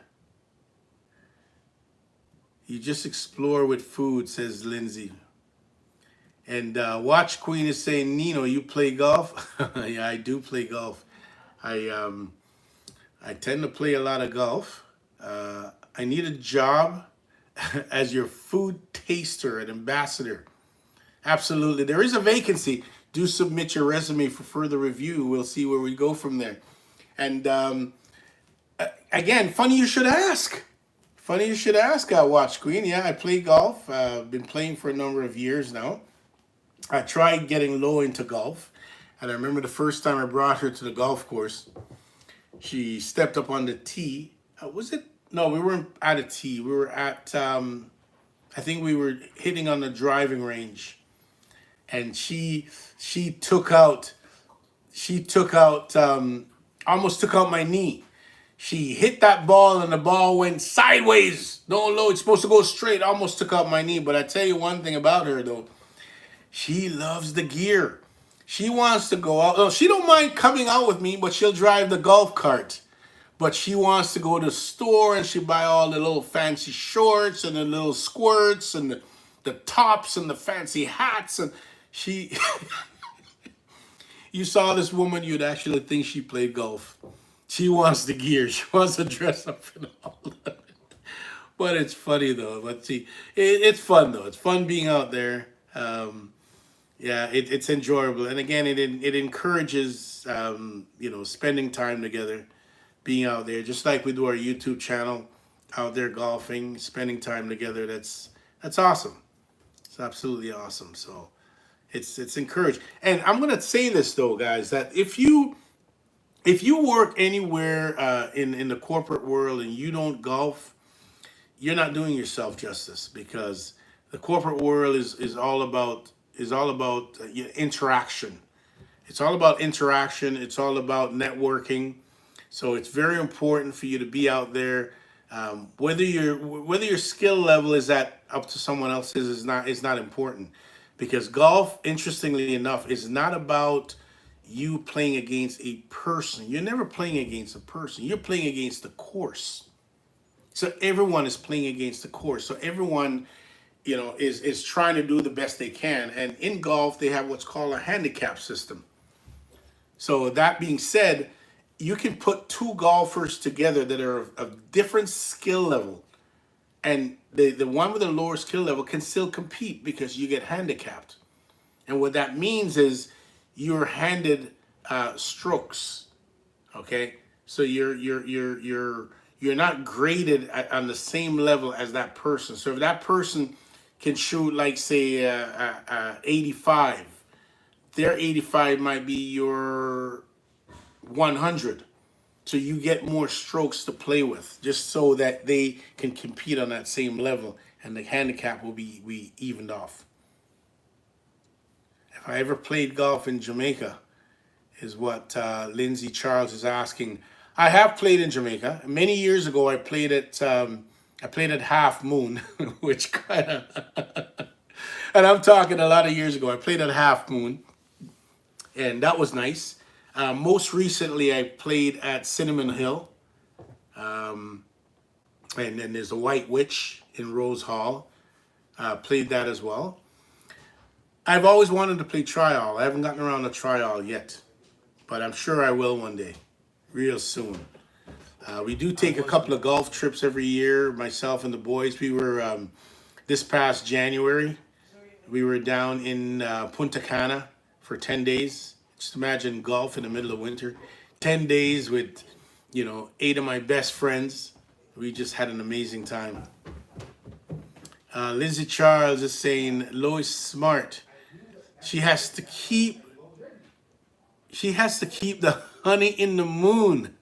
You just explore with food, says Lindsay. And Watch Queen is saying, Nino, you play golf? Yeah, I do play golf. I tend to play a lot of golf. I need a job as your food taster and ambassador. Absolutely. There is a vacancy. Do submit your resume for further review. We'll see where we go from there. And again, funny you should ask. Watch Queen. Yeah, I play golf. I've been playing for a number of years now. I tried getting low into golf. And I remember the first time I brought her to the golf course, she stepped up on the tee. Was it? No, we weren't at a tee. We were at, I think we were hitting on the driving range. And she took out, almost took out my knee. She hit that ball and the ball went sideways. No, it's supposed to go straight. Almost took out my knee. But I tell you one thing about her, though. She loves the gear. She wants to go out. Oh, she don't mind coming out with me, but she'll drive the golf cart. But she wants to go to the store and she buy all the little fancy shorts and the little squirts and the tops and the fancy hats. And she, you saw this woman, you'd actually think she played golf. She wants the gear. She wants to dress up and all of it. But it's funny though. But see, it's fun though. It's fun being out there. Yeah, it's enjoyable. And again, it encourages, spending time together, being out there, just like we do our YouTube channel, out there golfing, spending time together. That's awesome. It's absolutely awesome. So it's encouraged. And I'm gonna say this though, guys, that if you work anywhere in the corporate world and you don't golf, you're not doing yourself justice, because the corporate world is all about interaction. It's all about interaction. It's all about networking. So it's very important for you to be out there. Whether your skill level is at up to someone else's is not important, because golf, interestingly enough, is not about you playing against a person. You're never playing against a person. You're playing against the course. So everyone is playing against the course. So everyone, is trying to do the best they can. And in golf, they have what's called a handicap system. So that being said, you can put two golfers together that are of different skill level, and the one with the lower skill level can still compete because you get handicapped. And what that means is you're handed strokes. Okay, so you're not graded on the same level as that person. So if that person can shoot, like, say 85, their 85 might be your 100. So you get more strokes to play with, just so that they can compete on that same level, and the handicap will be evened off. If I ever played golf in Jamaica, is what Lindsay Charles is asking. I have played in Jamaica. Many years ago, I played at Half Moon, which kind of, and I'm talking a lot of years ago. I played at Half Moon, and that was nice. Most recently, I played at Cinnamon Hill, and then there's the White Witch in Rose Hall. Played that as well. I've always wanted to play Tri-All. I haven't gotten around to Tri-All yet, but I'm sure I will one day, real soon. We do take a couple of golf trips every year, myself and the boys. We were, this past January, we were down in Punta Cana for 10 days. Just imagine golf in the middle of winter. 10 days with, 8 of my best friends. We just had an amazing time. Lindsay Charles is saying, Lois Smart, she has to keep the honey in the moon,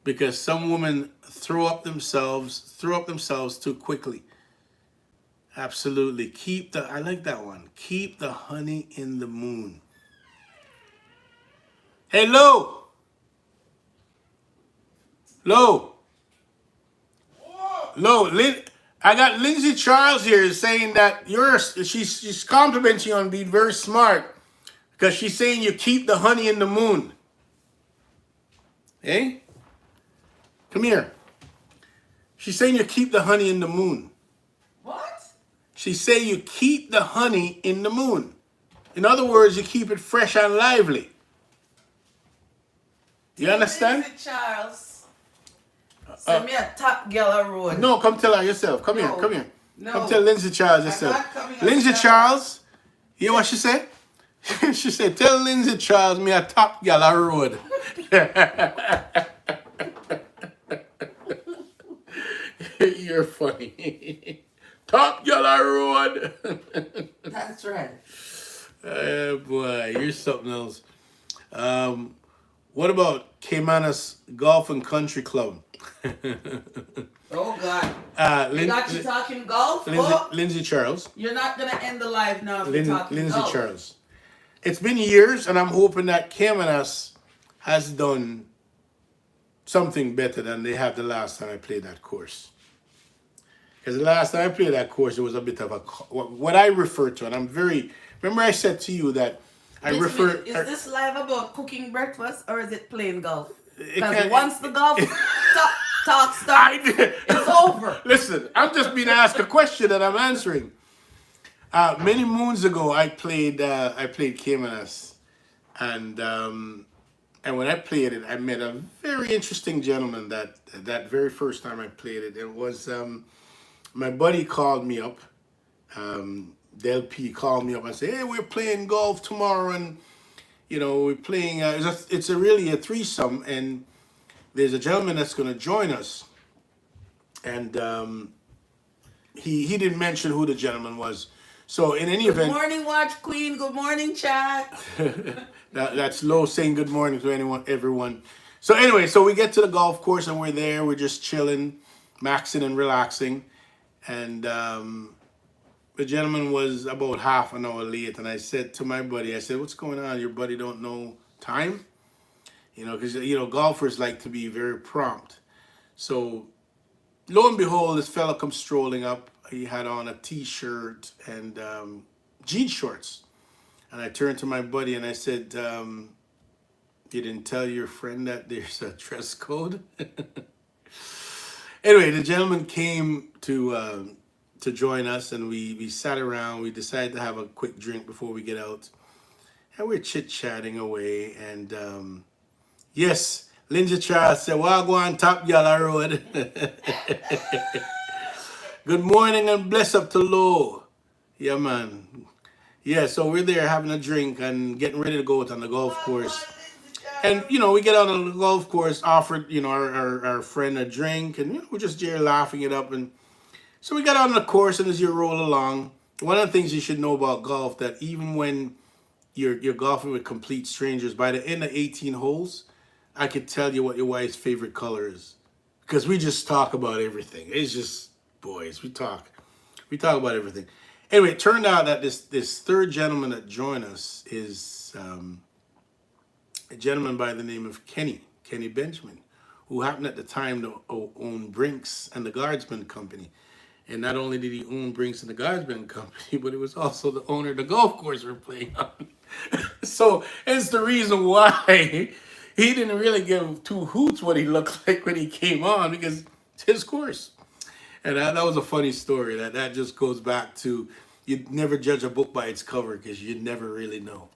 because some women throw up themselves too quickly. Absolutely. I like that one. Keep the honey in the moon. Hey, Lo, I got Lindsay Charles here saying that she's complimenting you on being very smart, because she's saying you keep the honey in the moon. Hey? Come here. She's saying you keep the honey in the moon. What? She's saying you keep the honey in the moon. In other words, you keep it fresh and lively. You understand? Charles. Send me a top girl road. No, come tell her yourself. Come here. No. Come tell Lindsay Charles yourself. Lindsay Charles, you know what she said? She said, tell Lindsay Charles me a top girl a road. You're funny. Top girl a road. That's right. Oh boy, you're something else. What about Caymanas Golf and Country Club? Oh God. You got you talking golf? Lindsay Charles. You're not going to end the live now if you're talking Lindsay golf. Charles. It's been years, and I'm hoping that Caymanas has done something better than they have the last time I played that course. Because the last time I played that course, it was a bit of what I refer to, and remember I said to you that I refer. Is this live about cooking breakfast or is it playing golf? It Because can't- once the golf talk starts, it's over. Listen, I'm just being asked a question and I'm answering. Many moons ago, I played Caymanas, and when I played it, I met a very interesting gentleman. That very first time I played it, it was my buddy called me up. Del P called me up and said, "Hey, we're playing golf tomorrow, and we're playing. It's really a threesome, and there's a gentleman that's going to join us." And he didn't mention who the gentleman was. So in any event, Good morning, Watch Queen. Good morning, chat. that's Lo saying good morning to everyone. So anyway, so we get to the golf course and we're there. We're just chilling, maxing and relaxing, and the gentleman was about half an hour late. And I said to my buddy, I said, "What's going on? Your buddy don't know time?" Because golfers like to be very prompt. So lo and behold, this fella comes strolling up. He had on a t-shirt and jean shorts. And I turned to my buddy and I said, "You didn't tell your friend that there's a dress code?" Anyway, the gentleman came to join us, and we sat around. We decided to have a quick drink before we get out. And we're chit-chatting away. And yes, Lindsay Charles said, "Well, go on top, Yalla Road." Good morning and bless up to Lo. Yeah, man. Yeah, so we're there having a drink and getting ready to go out on the golf course. And, we get out on the golf course, offered, our friend a drink, and, we're just there laughing it up. And so we got out on the course, and as you roll along, one of the things you should know about golf, that even when you're golfing with complete strangers, by the end of 18 holes, I could tell you what your wife's favorite color is. Because we just talk about everything. It's just, boys, we talk about everything. Anyway, it turned out that this third gentleman that joined us is a gentleman by the name of Kenny Benjamin, who happened at the time to own Brinks and the Guardsman Company. And not only did he own Brinks and the Guardsman Company, but he was also the owner of the golf course we're playing on. So it's the reason why he didn't really give two hoots what he looked like when he came on, because it's his course. And that was a funny story. That just goes back to, you never judge a book by its cover, because you never really know.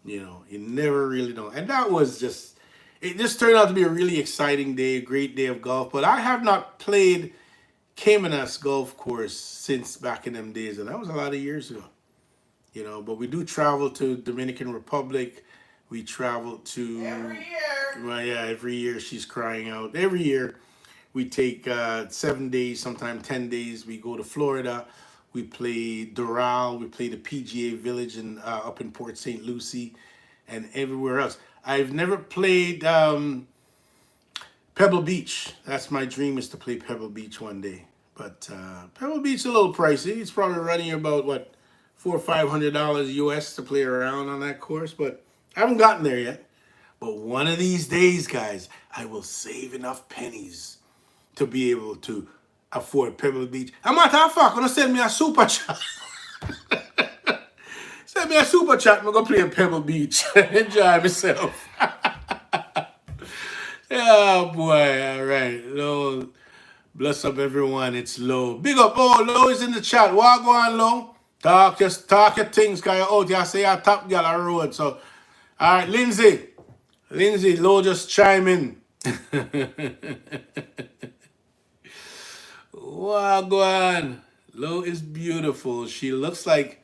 You never really know. And that was it just turned out to be a really exciting day, a great day of golf. But I have not played Caymanas golf course since back in them days. And that was a lot of years ago. But we do travel to Dominican Republic. We travel to... Every year. Well, yeah, every year she's crying out. Every year we take 7 days, sometimes 10 days. We go to Florida. We play Doral. We play the PGA Village up in Port St. Lucie and everywhere else. I've never played Pebble Beach. That's my dream, is to play Pebble Beach one day. But Pebble Beach is a little pricey. It's probably running about, $400 or $500 US to play around on that course. But I haven't gotten there yet. But one of these days, guys, I will save enough pennies to be able to afford Pebble Beach. I'm not that fuck. Gonna send me a super chat. Send me a super chat. I'm gonna play in Pebble Beach. Enjoy myself. Oh boy, all right. Lo, bless up everyone. It's Lo. Big up. Oh, Lo is in the chat. What go on, Lo? Just talk your things, cause you're out here. Say you're top girl on the road. So, all right, Lindsay, Lo just chime in. Wagwan. Lo is beautiful. She looks like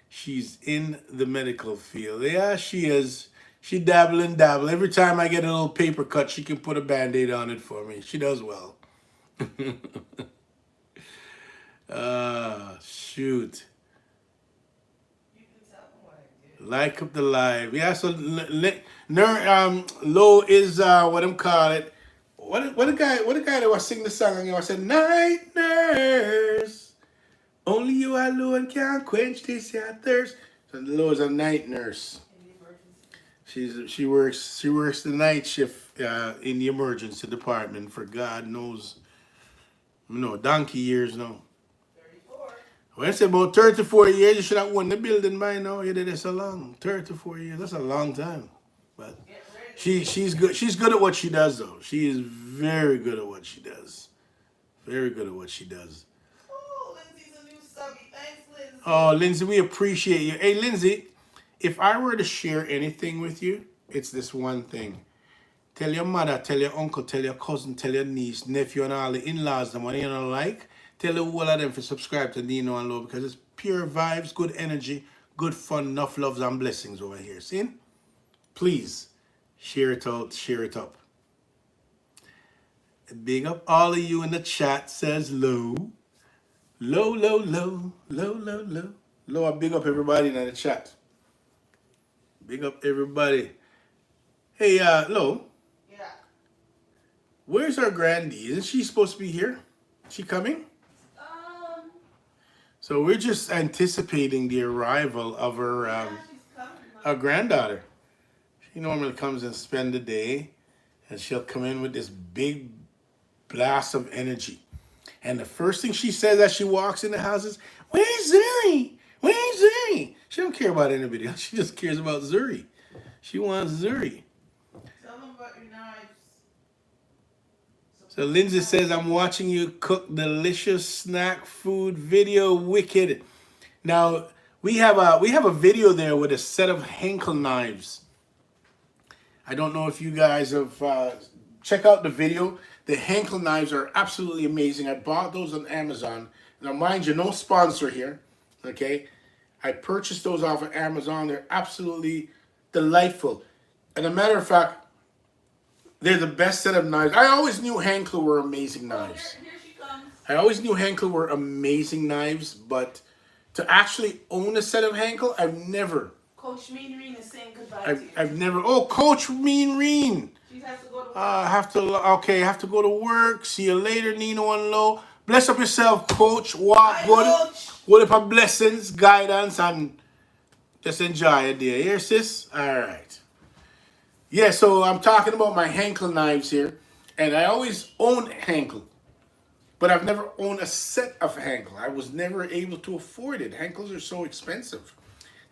she's in the medical field. Yeah, she is. She dabble. Every time I get a little paper cut, she can put a Band-Aid on it for me. She does well. Shoot. Like up the live. Yeah, so Lo is what I'm calling it. What the guy that was singing the song, I said, "Night nurse, only you alone can quench this your thirst." So Lo is a night nurse. She works the night shift in the emergency department for God knows, donkey years now. 34. When I say about 34 years, you should have won the building by now. You did it so long. 34 years, that's a long time. But she's good. She's good at what she does, though. She is very good at what she does. Very good at what she does. Oh, Lindsay's a new subby. Thanks, Lindsay. Oh, Lindsay, we appreciate you. Hey, Lindsay, if I were to share anything with you, it's this one thing. Tell your mother, tell your uncle, tell your cousin, tell your niece, nephew, and all the in-laws, the one you don't like. Tell the whole of them to subscribe to Nino and Lo because it's pure vibes, good energy, good fun, enough loves and blessings over here. See? Please, share it out, share it up. Big up all of you in the chat, says Lo. Low, low, low, low, low, low. Low, I big up everybody in the chat. Big up everybody. Hey, Lo. Yeah. Where's our Grandy? Isn't she supposed to be here? She coming? So we're just anticipating the arrival of her granddaughter. She normally comes and spend the day, and she'll come in with this big blast of energy. And the first thing she says as she walks in the house is, "Where's Zuri? Where's Zuri?" She don't care about anybody else. She just cares about Zuri. She wants Zuri. Tell them about your knives. So Lindsay says, "I'm watching you cook delicious snack food video. Wicked." Now we have a video there with a set of Henkel knives. I don't know if you guys have check out the video. The Henkel knives are absolutely amazing. I bought those on Amazon. Now, mind you, no sponsor here. Okay, I purchased those off of Amazon. They're absolutely delightful. And a matter of fact, they're the best set of knives. I always knew Henkel were amazing knives. Here she comes. I always knew Henkel were amazing knives, but to actually own a set of Henkel, I've never. Coach Mean Reen is saying goodbye to you. I've never. Oh, Coach Mean Reen. She has to go to work. I have to go to work. See you later, Nino and Lo. Bless up yourself, Coach. Walk good. Coach. What if blessings, guidance, and just enjoy it, dear. Here, sis. All right. Yeah, so I'm talking about my Henkel knives here, and I always owned Henkel, but I've never owned a set of Henkel. I was never able to afford it. Henkels are so expensive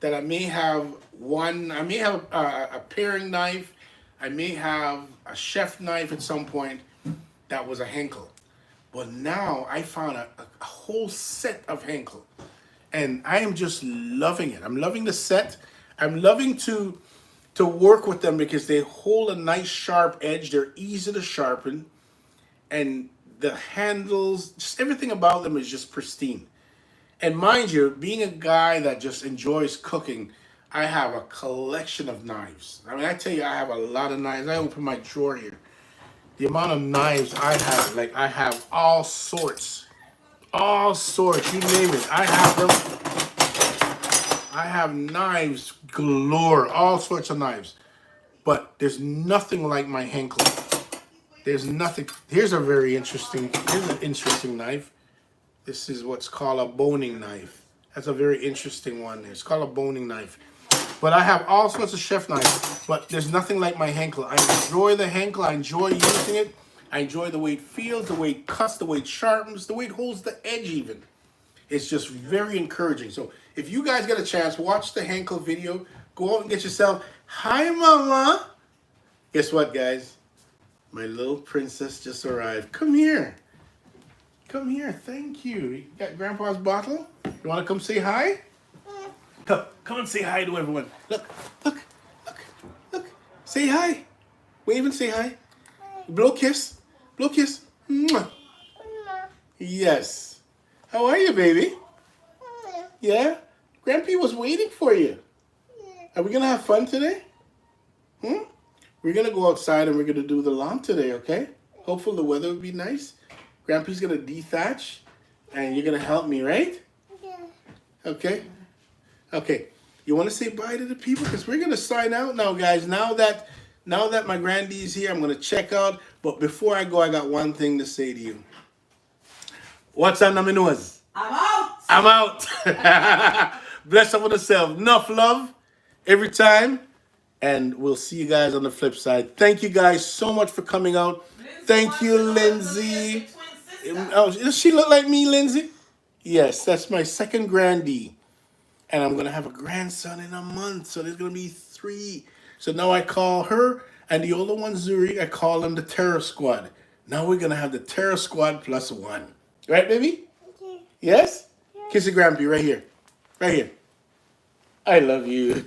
that I may have one. I may have a paring knife. I may have a chef knife at some point that was a Henkel. But now I found a whole set of Henkel. And I am just loving it. I'm loving the set. I'm loving to work with them because they hold a nice sharp edge. They're easy to sharpen. And the handles, just everything about them is just pristine. And mind you, being a guy that just enjoys cooking, I have a collection of knives. I mean, I tell you, I have a lot of knives. I open my drawer here. The amount of knives I have, like I have all sorts, you name it. I have them. I have knives galore, all sorts of knives. But there's nothing like my Henkel. There's nothing. Here's an interesting knife. This is what's called a boning knife. That's a very interesting one. It's called a boning knife. But I have all sorts of chef knives, but there's nothing like my Henkel. I enjoy the Henkel. I enjoy using it. I enjoy the way it feels, the way it cuts, the way it sharpens, the way it holds the edge even. It's just very encouraging. So if you guys get a chance, watch the Henkel video. Go out and get yourself. Hi, Mama. Guess what, guys? My little princess just arrived. Come here. Come here. Thank you. You got Grandpa's bottle? You want to come say hi? Come and say hi to everyone. Look. Say hi. Wave and say hi. Blow kiss. Mwah. Yes. How are you, baby? Yeah? Grampy was waiting for you. Are we going to have fun today? We're going to go outside and we're going to do the lawn today, okay? Hopefully the weather will be nice. Grampy's going to dethatch and you're going to help me, right? Yeah. Okay. You want to say bye to the people? Because we're going to sign out now, guys. Now that my grandy's here, I'm going to check out. But before I go, I got one thing to say to you. What's on my nose? I'm out. Bless up with yourself. Enough love every time. And we'll see you guys on the flip side. Thank you guys so much for coming out. Thank you, Lindsay. Oh, does she look like me, Lindsay? Yes, that's my second grandee. And I'm gonna have a grandson in a month. So there's gonna be three. So now I call her and the older one, Zuri, I call them the Terror Squad. Now we're gonna have the Terror Squad plus one. Right, baby? Okay. Yes? Kiss your grandpa right here. Right here. I love you.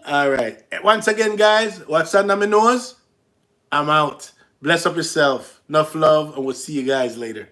All right. Once again, guys, what's under my nose? I'm out. Bless up yourself. Enough love, and we'll see you guys later.